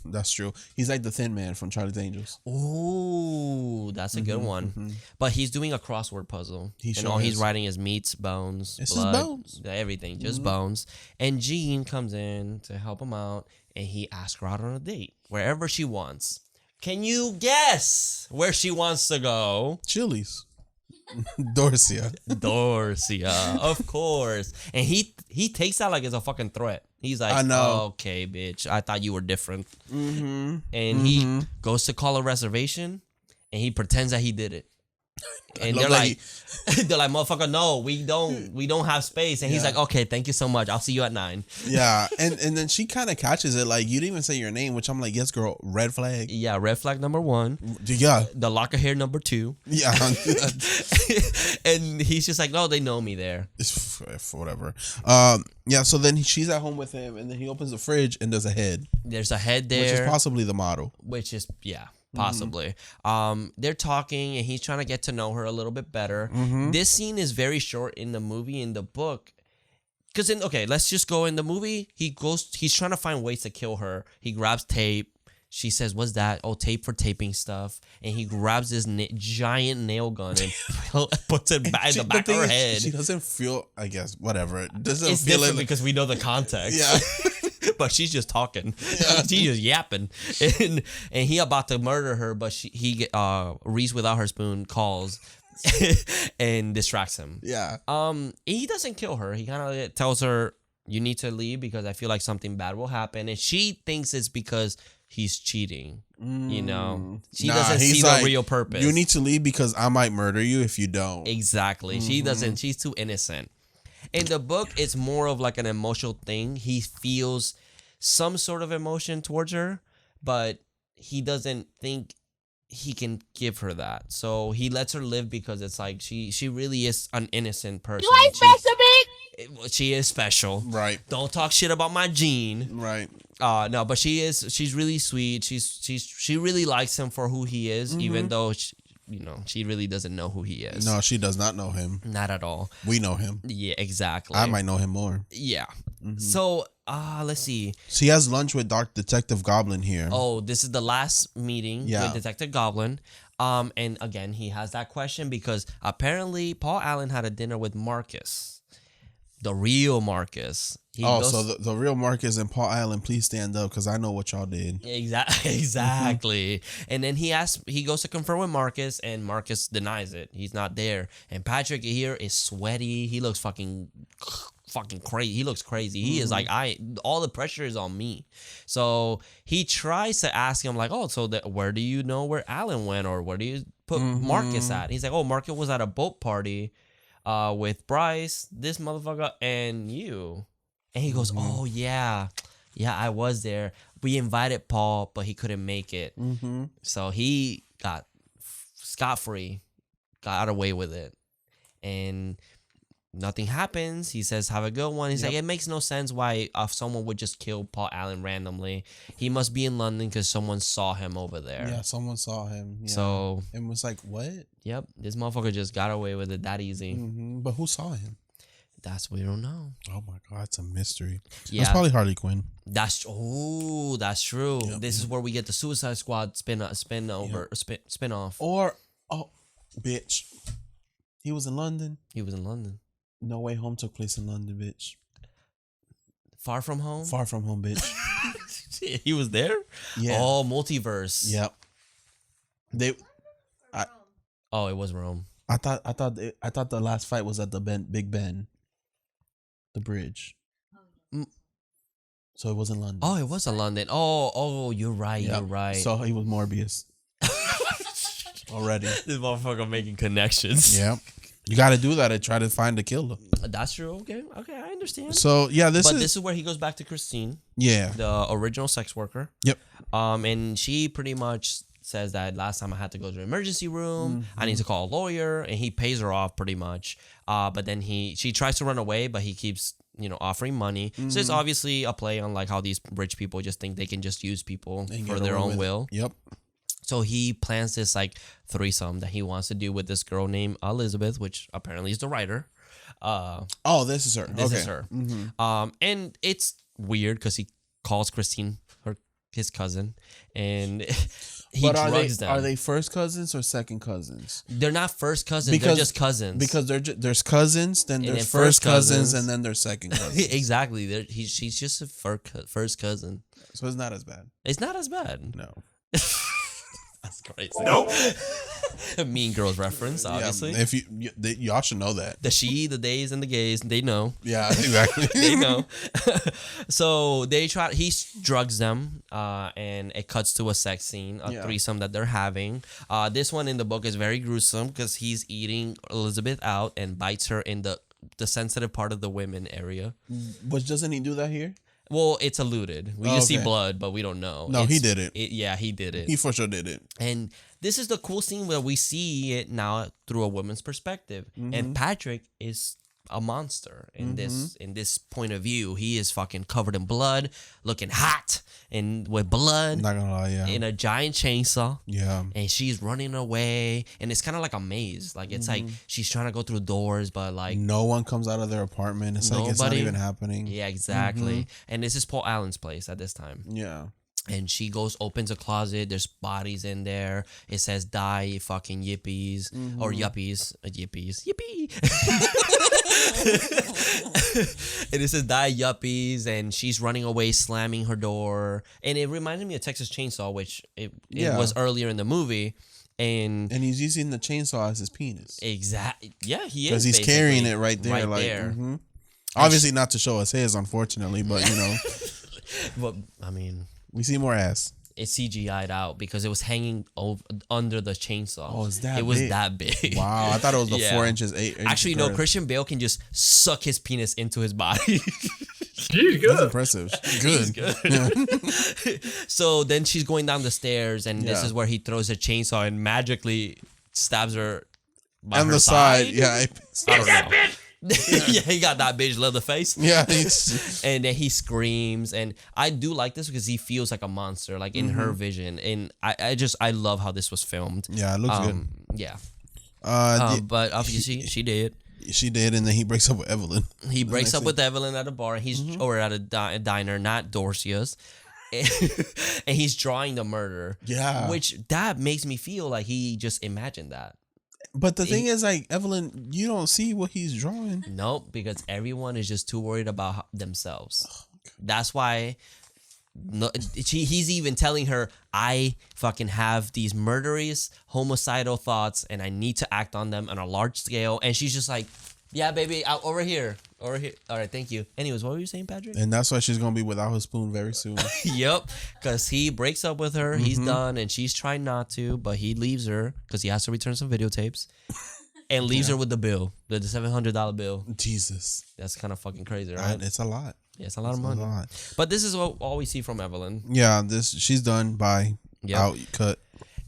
That's true. He's like the Thin Man from Charlie's Angels. Ooh, that's a good one. But he's doing a crossword puzzle. He's writing is meats, bones, it's blood, his bones, everything, just bones. And Jean comes in to help him out, and he asks her out on a date wherever she wants. Can you guess where she wants to go? Chili's. Dorcia, of course. And he takes that like it's a fucking threat. He's like, I know. Okay, bitch. I thought you were different. And he goes to call a reservation, and he pretends that he did it. And they're like, motherfucker, no, we don't have space. And he's like, okay, thank you so much. I'll see you at 9. Yeah, and then she kind of catches it, like, you didn't even say your name, which I'm like, yes, girl, red flag. Yeah, red flag number 1. Yeah. The lock of hair number 2. Yeah. And he's just like, no, they know me there. It's whatever. So then she's at home with him, and then he opens the fridge, and there's a head. There's a head there. Which is possibly the model. Which is, possibly. They're talking, and he's trying to get to know her a little bit better. This scene is very short in the movie. In the book, because let's just go in the movie. He's trying to find ways to kill her. He grabs tape. She says, what's that? Oh, tape for taping stuff. And he grabs this giant nail gun and puts it back in the back of her head. She doesn't feel, I guess, whatever. It's different because we know the context. Yeah. But she's just talking. Yeah. She's just yapping. And he about to murder her, but Reese without her spoon calls and distracts him. Yeah. He doesn't kill her. He kind of tells her, you need to leave because I feel like something bad will happen. And she thinks it's because he's cheating. You know, she doesn't see the real purpose. You need to leave because I might murder you if you don't. Exactly. She doesn't. She's too innocent. In the book, it's more of like an emotional thing. He feels some sort of emotion towards her, but he doesn't think he can give her that. So he lets her live because it's like she really is an innocent person. You ain't special, bitch. She is special. Right. Don't talk shit about my Gene. Right. No, but she's really sweet. She really likes him for who he is, even though she really doesn't know who he is. No, she does not know him. Not at all. We know him. Yeah, exactly. I might know him more. Yeah. So, let's see. She has lunch with Detective Goblin here. Oh, this is the last meeting with Detective Goblin. And again, he has that question because apparently Paul Allen had a dinner with Marcus, the real Marcus. So the real Marcus and Paul Allen, please stand up because I know what y'all did. Exactly. And then he goes to confirm with Marcus, and Marcus denies it. He's not there. And Patrick here is sweaty. He looks fucking crazy. He looks crazy. He is like, all the pressure is on me. So he tries to ask him like, where do you know where Allen went, or where do you put Marcus at? He's like, Marcus was at a boat party with Bryce, this motherfucker, and you. And he goes, oh, yeah, I was there. We invited Paul, but he couldn't make it. So he got scot-free, got away with it. And nothing happens. He says, have a good one. He's like, it makes no sense why someone would just kill Paul Allen randomly. He must be in London because someone saw him over there. Yeah, someone saw him. Yeah. So it was like, what? Yep, this motherfucker just got away with it that easy. But who saw him? We don't know. Oh my God, it's a mystery. Yeah. It's probably Harley Quinn. That's true. This is where we get the Suicide Squad spin-off. Or, bitch. He was in London. No Way Home took place in London, bitch. Far From Home? Far From Home, bitch. He was there? Yeah. Oh, multiverse. Yep. It was Rome. I thought the last fight was at the Big Ben. The bridge. So it was in London. Oh, it was in London. Oh, you're right. Yep. You're right. So he was Morbius. Already. This motherfucker making connections. Yeah. You got to do that to try to find the killer. That's true. Okay, I understand. So, yeah, this is where he goes back to Christine. Yeah. The original sex worker. Yep. And she pretty much says that last time I had to go to the emergency room, I need to call a lawyer, and he pays her off pretty much. But then she tries to run away, but he keeps offering money. So it's obviously a play on like how these rich people just think they can just use people for their own will. Yep. So he plans this like threesome that he wants to do with this girl named Elizabeth, which apparently is the writer. This is her. This is her. And it's weird because he calls Christine his cousin, and he drugs them. Are they first cousins or second cousins? They're not first cousins. They're just cousins. Because there's cousins, then there's first cousins, and then there's second cousins. Exactly. She's just a first cousin. So it's not as bad. It's not as bad. No. That's crazy. Nope. Mean Girls reference, obviously. Yeah, y'all should know that. The she, the days, and the gays, they know. Yeah, exactly. They know. So he drugs them, and it cuts to a sex scene, a threesome that they're having. This one in the book is very gruesome because he's eating Elizabeth out and bites her in the sensitive part of the women area. But doesn't he do that here? Well, it's alluded. We just see blood, but we don't know. No, he did it. Yeah, he did it. He for sure did it. And this is the cool scene where we see it now through a woman's perspective. And Patrick is a monster in this point of view. He is fucking covered in blood, looking hot and with blood. Not gonna lie, yeah. In a giant chainsaw. Yeah. And she's running away, and it's kind of like a maze. Like it's like she's trying to go through doors, but like no one comes out of their apartment. It's like it's not even happening. Yeah, exactly. And this is Paul Allen's place at this time. Yeah. And she opens a closet. There's bodies in there. It says "Die fucking yippies" or yuppies, yippee. And it says "Die yuppies," and she's running away, slamming her door. And it reminded me of Texas Chainsaw, which it was earlier in the movie. And he's using the chainsaw as his penis. Exactly. Yeah, he is. Because he's carrying it right there. Right there. Obviously, not to show us his, unfortunately, but But I mean, we see more ass. it CGI'd out because it was hanging under the chainsaw. Oh, it's that It was big? that big. Wow, I thought it was the Yeah. 4 inches, 8 inches. Actually, no. Christian Bale can just suck his penis into his body. That's impressive. Good. So then she's going down the stairs, and this Yeah. is where he throws a chainsaw and magically stabs her by On her the side, I don't know. Yeah, he got that bitch leather face. Yeah. And then he screams, and I do like this because he feels like a monster, like in her vision, and I love how this was filmed. Yeah, it looks good. Yeah, Uh, but obviously she did. she did, and then he breaks up with Evelyn. He breaks up scene. with Evelyn at a bar. He's or at a diner, not Dorcia's. And he's drawing the murder. Yeah. Which that makes me feel like he just imagined that. But the thing is, like, Evelyn, you don't see what he's drawing. Nope, because everyone is just too worried about themselves. That's why he's even telling her, I fucking have these murderous, homicidal thoughts, and I need to act on them on a large scale. And she's just like, yeah, baby, over here. All right, thank you. Anyways, what were you saying, Patrick? And that's why she's going to be without her spoon very soon. Yep, because he breaks up with her. He's done, and she's trying not to, but he leaves her because he has to return some videotapes, and leaves her with the bill, the $700 bill. Jesus. That's kind of fucking crazy, right? It's a lot. Yeah, it's a lot of money. A lot. But this is all we see from Evelyn, Yeah, she's done. Bye. Yep. Out. Cut.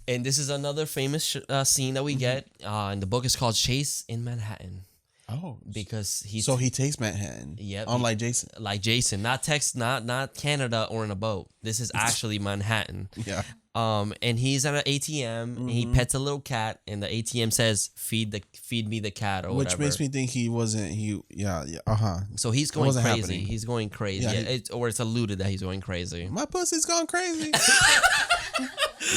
and this is another famous scene that we get. And the book is called Chase in Manhattan Oh. because he takes Manhattan. Yep. Unlike Jason. like Jason, not not Canada or in a boat. This is actually Manhattan. Yeah. And he's at an ATM. And he pets a little cat, and the ATM says, "Feed me the cat," or Which whatever. makes me think he wasn't. Yeah. Uh-huh. So he's going wasn't crazy. happening. He's going crazy. Yeah, Or it's alluded that he's going crazy. My pussy's gone crazy.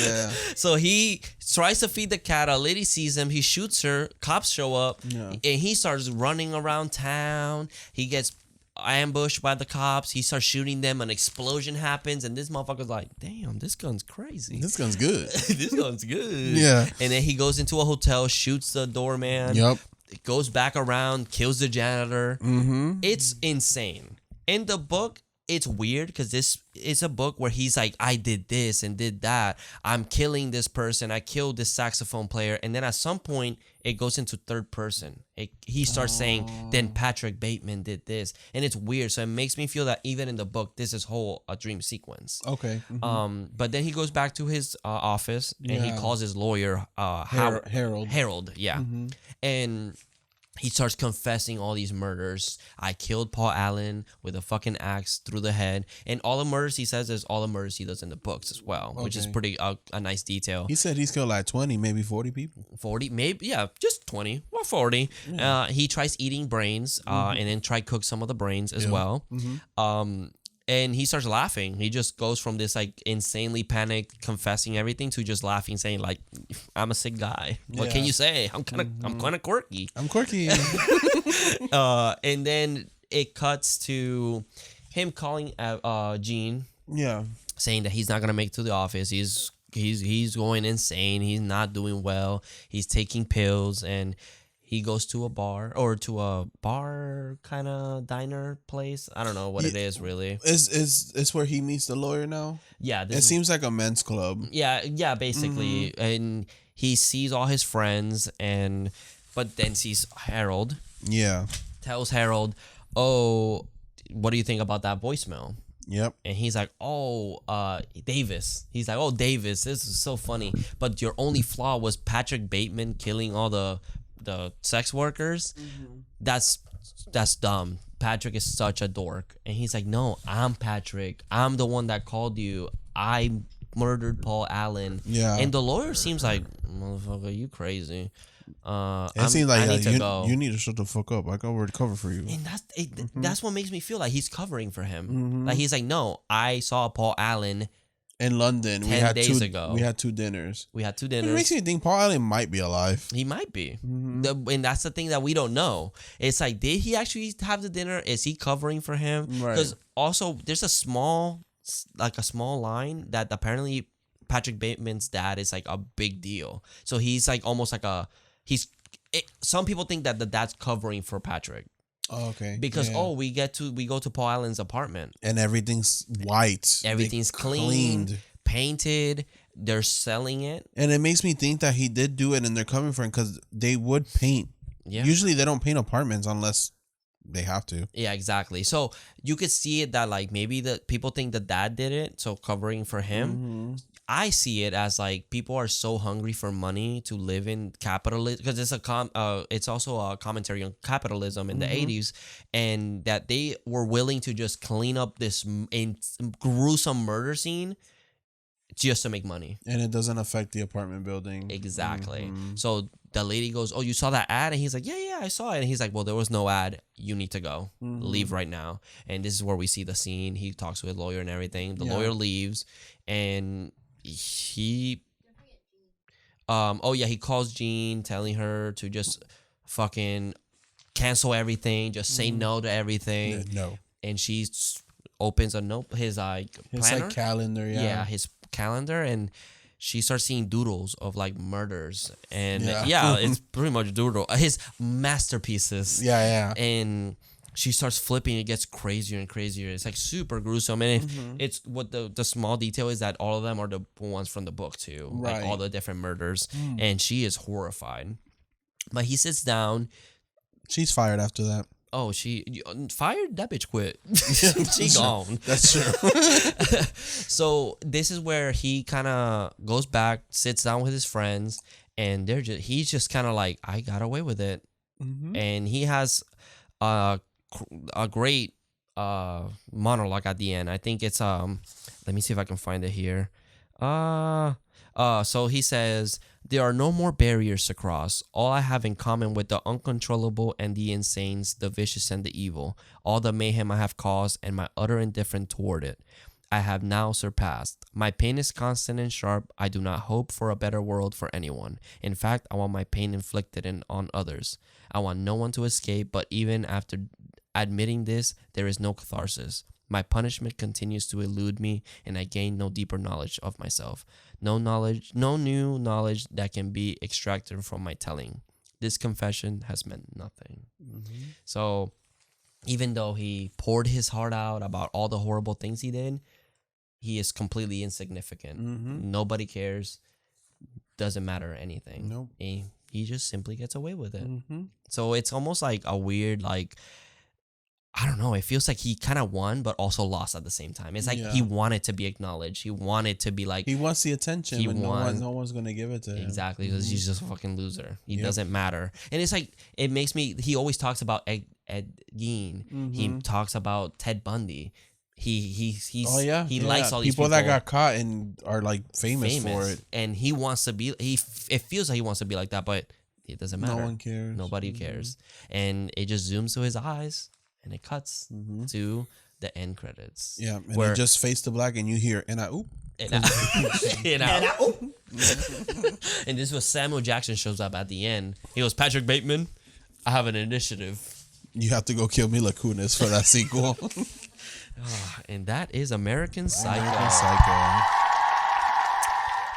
Yeah. So he tries to feed the cat. A lady sees him. He shoots her. Cops show up, Yeah. and he starts running around town. He gets ambushed by the cops. He starts shooting them. An explosion happens, and this motherfucker's like, "Damn, this gun's crazy. This gun's good. This gun's good." Yeah. And then he goes into a hotel, shoots the doorman. Yep. Goes back around, kills the janitor. Mm-hmm. It's insane. In the book, it's weird because this is a book where he's like, I did this and did that. I'm killing this person. I killed this saxophone player. And then at some point, it goes into third person. He starts saying, then Patrick Bateman did this. And it's weird. So it makes me feel that even in the book, this is a dream sequence. Okay. Mhm. But then he goes back to his office and he Yeah. calls his lawyer, Harold. Harold, yeah. And he starts confessing all these murders. I killed Paul Allen with a fucking axe through the head. And all the murders he says is all the murders he does in the books as well, which is Okay. pretty a nice detail. He said he's killed like 20, maybe 40 people. 40, maybe, yeah, just 20 or 40. He tries eating brains and then try cook some of the brains as well. And he starts laughing. He just goes from this like insanely panicked, confessing everything to just laughing, saying like, "I'm a sick guy. What can Yeah. you say? I'm kind of quirky." I'm quirky. And then it cuts to him calling Gene, Yeah. saying that he's not gonna make it to the office. He's going insane. He's not doing well. He's taking pills, and he goes to a bar kind of diner place. I don't know what it is really. It's where he meets the lawyer now. Yeah, It seems like a men's club. yeah, basically. And he sees all his friends, but then sees Harold. Yeah. Tells Harold, "Oh, what do you think about that voicemail?" Yep. And he's like, Davis. He's like, "Oh, Davis, this is so funny. But your only flaw was Patrick Bateman killing all the sex workers. That's dumb. Patrick is such a dork." And he's like, "No, I'm Patrick. I'm the one that called you. I murdered Paul Allen." Yeah. And the lawyer seems like, "Motherfucker, you crazy." It seems like I need to go. you need to shut the fuck up. I got to cover for you. And that's what makes me feel like he's covering for him. Like he's like, "No, I saw Paul Allen In London, 10 days ago. we had 2 dinners. We had 2 It dinners." makes me think Paul Allen might be alive. He might be. And that's the thing that we don't know. It's like, did he actually have the dinner? Is he covering for him? Right. Because also, there's a small line that apparently Patrick Bateman's dad is like a big deal. So he's like almost like some people think that the dad's covering for Patrick. Oh, okay. Because Yeah. we go to Paul Allen's apartment. And everything's white. Everything's They cleaned, painted. They're selling it. And it makes me think that he did do it and they're coming for him because they would paint. Yeah. Usually they don't paint apartments unless they have to. Yeah, exactly. So you could see it that like maybe the people think the dad did it, so covering for him. Mm-hmm. I see it as like people are so hungry for money to live in capitalism because it's also a commentary on capitalism in the 80s, and that they were willing to just clean up this gruesome murder scene just to make money. And it doesn't affect the apartment building. Exactly. Mhm. So the lady goes, "Oh, you saw that ad?" And he's like, "Yeah, I saw it." And he's like, "Well, there was no ad. You need to go. Leave right now." And this is where we see the scene. He talks to his lawyer and everything. The lawyer leaves, and he he calls Jean, telling her to just fucking cancel everything, just say no to everything. Yeah, no. And she opens a note, his planner. Like calendar, Yeah, his calendar, and she starts seeing doodles of like murders, and it's pretty much doodle his masterpieces. Yeah. And she starts flipping. It gets crazier and crazier. It's like super gruesome, and it's what the small detail is that all of them are the ones from the book too, like all the different murders, and she is horrified. But he sits down. She's fired after that. Oh, she fired? That bitch quit. She gone. That's true. So this is where he kind of goes back, sits down with his friends, and he's just kind of like, I got away with it. And he has a great monologue at the end. I think it's let me see if I can find it here. So he says, "There are no more barriers to cross. All I have in common with the uncontrollable and the insane, the vicious and the evil, all the mayhem I have caused and my utter indifference toward it, I have now surpassed. My pain is constant and sharp. I do not hope for a better world for anyone. In fact, I want my pain inflicted on others. I want no one to escape, but even after admitting this, there is no catharsis. My punishment continues to elude me, and I gain no deeper knowledge of myself. No new knowledge that can be extracted from my telling. This confession has meant nothing." So even though he poured his heart out about all the horrible things he did, he is completely insignificant. Nobody cares. Doesn't matter anything. Nope. He just simply gets away with it. So it's almost like a weird, like, I don't know. It feels like he kind of won, but also lost at the same time. It's like he wanted to be acknowledged. He wanted to be like, he wants the attention, but no one's gonna give it to him. Exactly, because he's just a fucking loser. He doesn't matter. And it's like, it makes me, he always talks about Ed Gein. He talks about Ted Bundy. He likes all these people that got caught and are like famous for it. And he wants to be, it feels like he wants to be like that, but it doesn't matter. No one cares. Nobody cares. And it just zooms to his eyes. And it cuts to the end credits. Yeah, and it just fades to black, and you hear and I oop. And this was Samuel Jackson shows up at the end. He goes, "Patrick Bateman, I have an initiative. You have to go kill Mila Kunis for that sequel." And that is American Psycho. American Psycho.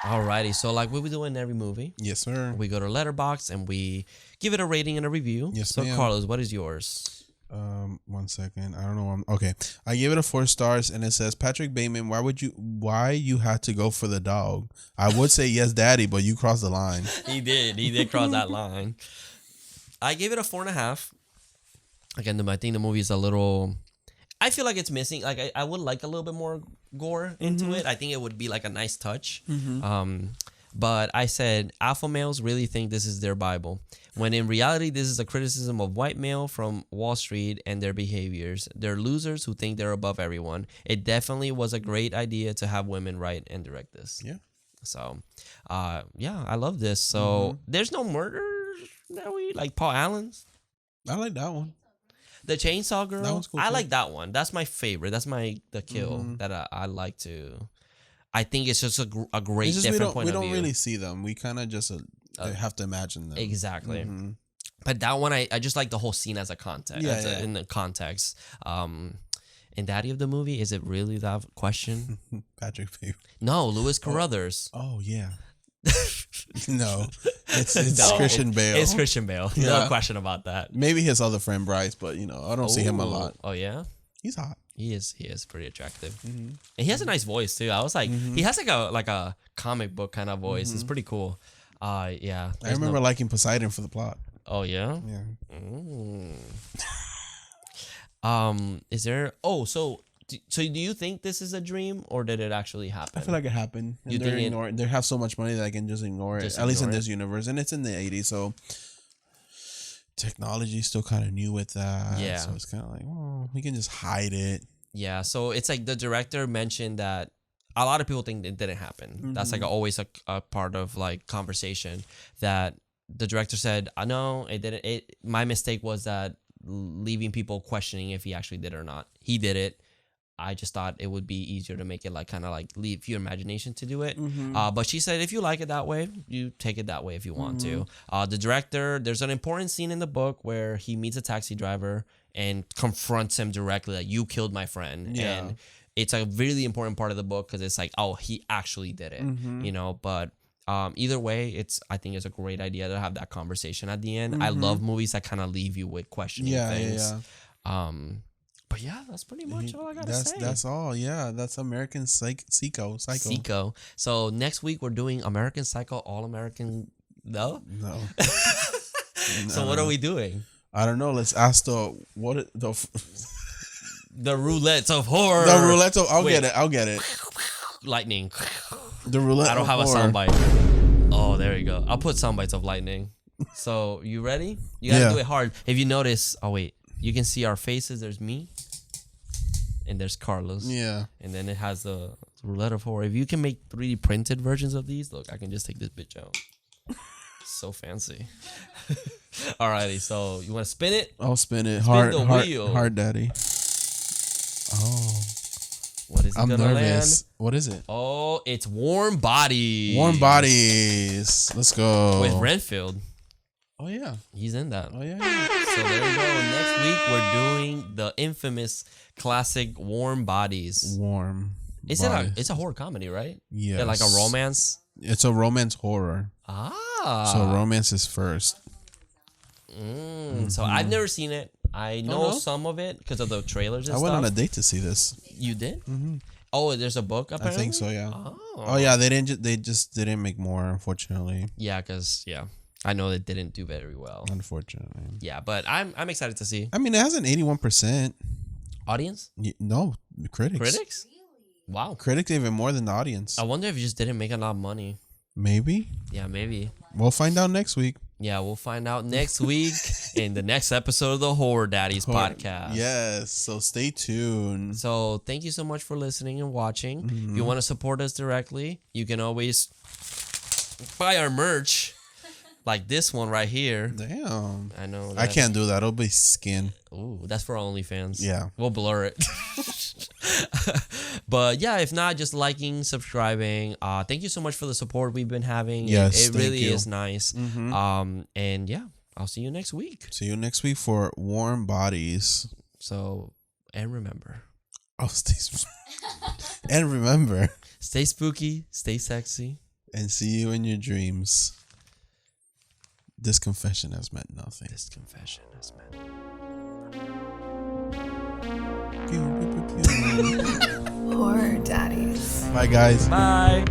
Alrighty, so like what we do in every movie, Yes, sir. we go to Letterboxd and we give it a rating and a review. Yes, so ma'am. Carlos, what is yours? 1 second. I don't know. Okay, I gave it a 4 stars, and it says, "Patrick Bateman, why you had to go for the dog? I would say yes, daddy, but you crossed the line." He did cross that line. I gave it a 4.5. Again, I think the movie is a little, I feel like it's missing. Like I would like a little bit more gore into it. I think it would be like a nice touch. But I said alpha males really think this is their Bible, when in reality this is a criticism of white male from Wall Street and their behaviors. They're losers who think they're above everyone. It definitely was a great idea to have women write and direct this. Yeah. So, I love this. So there's no murder that we like. Paul Allen's. I like that one. The Chainsaw Girl. That one's cool I too. like that one. That's my favorite. That's the kill that I like to. I think it's just a great It's just different point we of view. don't really see them. We kind of just have to imagine them. Exactly. But that one, I just like the whole scene as a context. Yeah. In the context. And Daddy of the movie, is it really that question? Patrick Bateman. No, Louis Carruthers. Oh yeah. No, it's No, Christian Bale. It's Christian Bale. Yeah. No question about that. Maybe his other friend Bryce, but I don't see him a lot. Oh yeah, He's hot. he is pretty attractive, and he has a nice voice too. I was like, he has like a comic book kind of voice. It's pretty cool. Yeah. I remember liking Poseidon for the plot. Oh yeah. Yeah. Is there? Oh, so do you think this is a dream or did it actually happen? I feel like it happened. And You they're think ignoring. They have so much money that I can just ignore it. Just At least in ignore this universe, and it's in the 80s, so technology is still kind of new with that. Yeah. So it's kind of like, well, we can just hide it. Yeah, so it's like the director mentioned that a lot of people think it didn't happen. That's like always a part of like conversation that the director said, I know it didn't. My mistake was that leaving people questioning if he actually did it or not. He did it. I just thought it would be easier to make it like kind of like leave your imagination to do it. But she said if you like it that way, you take it that way if you want to. The director, there's an important scene in the book where he meets a taxi driver and confronts him directly, like, you killed my friend. Yeah. And it's a really important part of the book because it's like, oh, he actually did it, But either way, I think it's a great idea to have that conversation at the end. I love movies that kind of leave you with questioning things. Yeah. But yeah, that's pretty much all I gotta say. That's all. Yeah, that's American Psycho. Psycho. So next week we're doing American Psycho, All American. No. No. So what are we doing? I don't know. Let's ask the Roulette of horror. The roulette. I'll Wait. get it. I'll get it. Lightning. The roulette. I don't have a horror. soundbite. Oh, there you go. I'll put soundbites of lightning. So you ready? You gotta Yeah. do it hard. If you notice, you can see our faces. There's me, and there's Carlos. Yeah. And then it has the roulette of horror. If you can make 3D printed versions of these, look, I can just take this bitch out. So fancy. Alrighty, so you want to spin it? I'll spin it. Spin the wheel. Hard daddy. Oh, What is it I'm gonna nervous. land? What is it? Oh, it's Warm Bodies. Warm Bodies. Let's go. With Renfield. Oh yeah. He's in that. Oh yeah. So there you go. Next week we're doing the infamous classic Warm Bodies. Warm. Is Bodies. it's a horror comedy, right? Yes. Yeah, like a romance. It's a romance horror. Ah. So romance is first. So I've never seen it. I know no? some of it because of the trailers and I stuff. went on a date to see this. You did? Oh, there's a book I apparently? think so. Yeah. Oh. Oh yeah. They just didn't make more, unfortunately. Yeah, because I know it didn't do very well. Unfortunately. Yeah, but I'm excited to see. I mean, it has an 81%. Audience? No, critics. Critics? Wow. Critics even more than the audience. I wonder if it just didn't make a lot of money. Maybe. Yeah, maybe. We'll find out next week. Yeah, we'll find out next week in the next episode of the Horror Daddies Podcast. Yes. So stay tuned. So thank you so much for listening and watching. If you want to support us directly, you can always buy our merch, like this one right here. Damn. I know. I can't do that. It'll be skin. Ooh, that's for OnlyFans. Yeah. We'll blur it. But yeah, if not, just liking, subscribing. Thank you so much for the support we've been having. Yes, It thank really you. is nice. And yeah, I'll see you next week. See you next week for Warm Bodies. So, and remember, And remember, stay spooky, stay sexy. and see you in your dreams. This confession has meant nothing. This confession has meant. Horror Daddies. Bye, guys. Bye.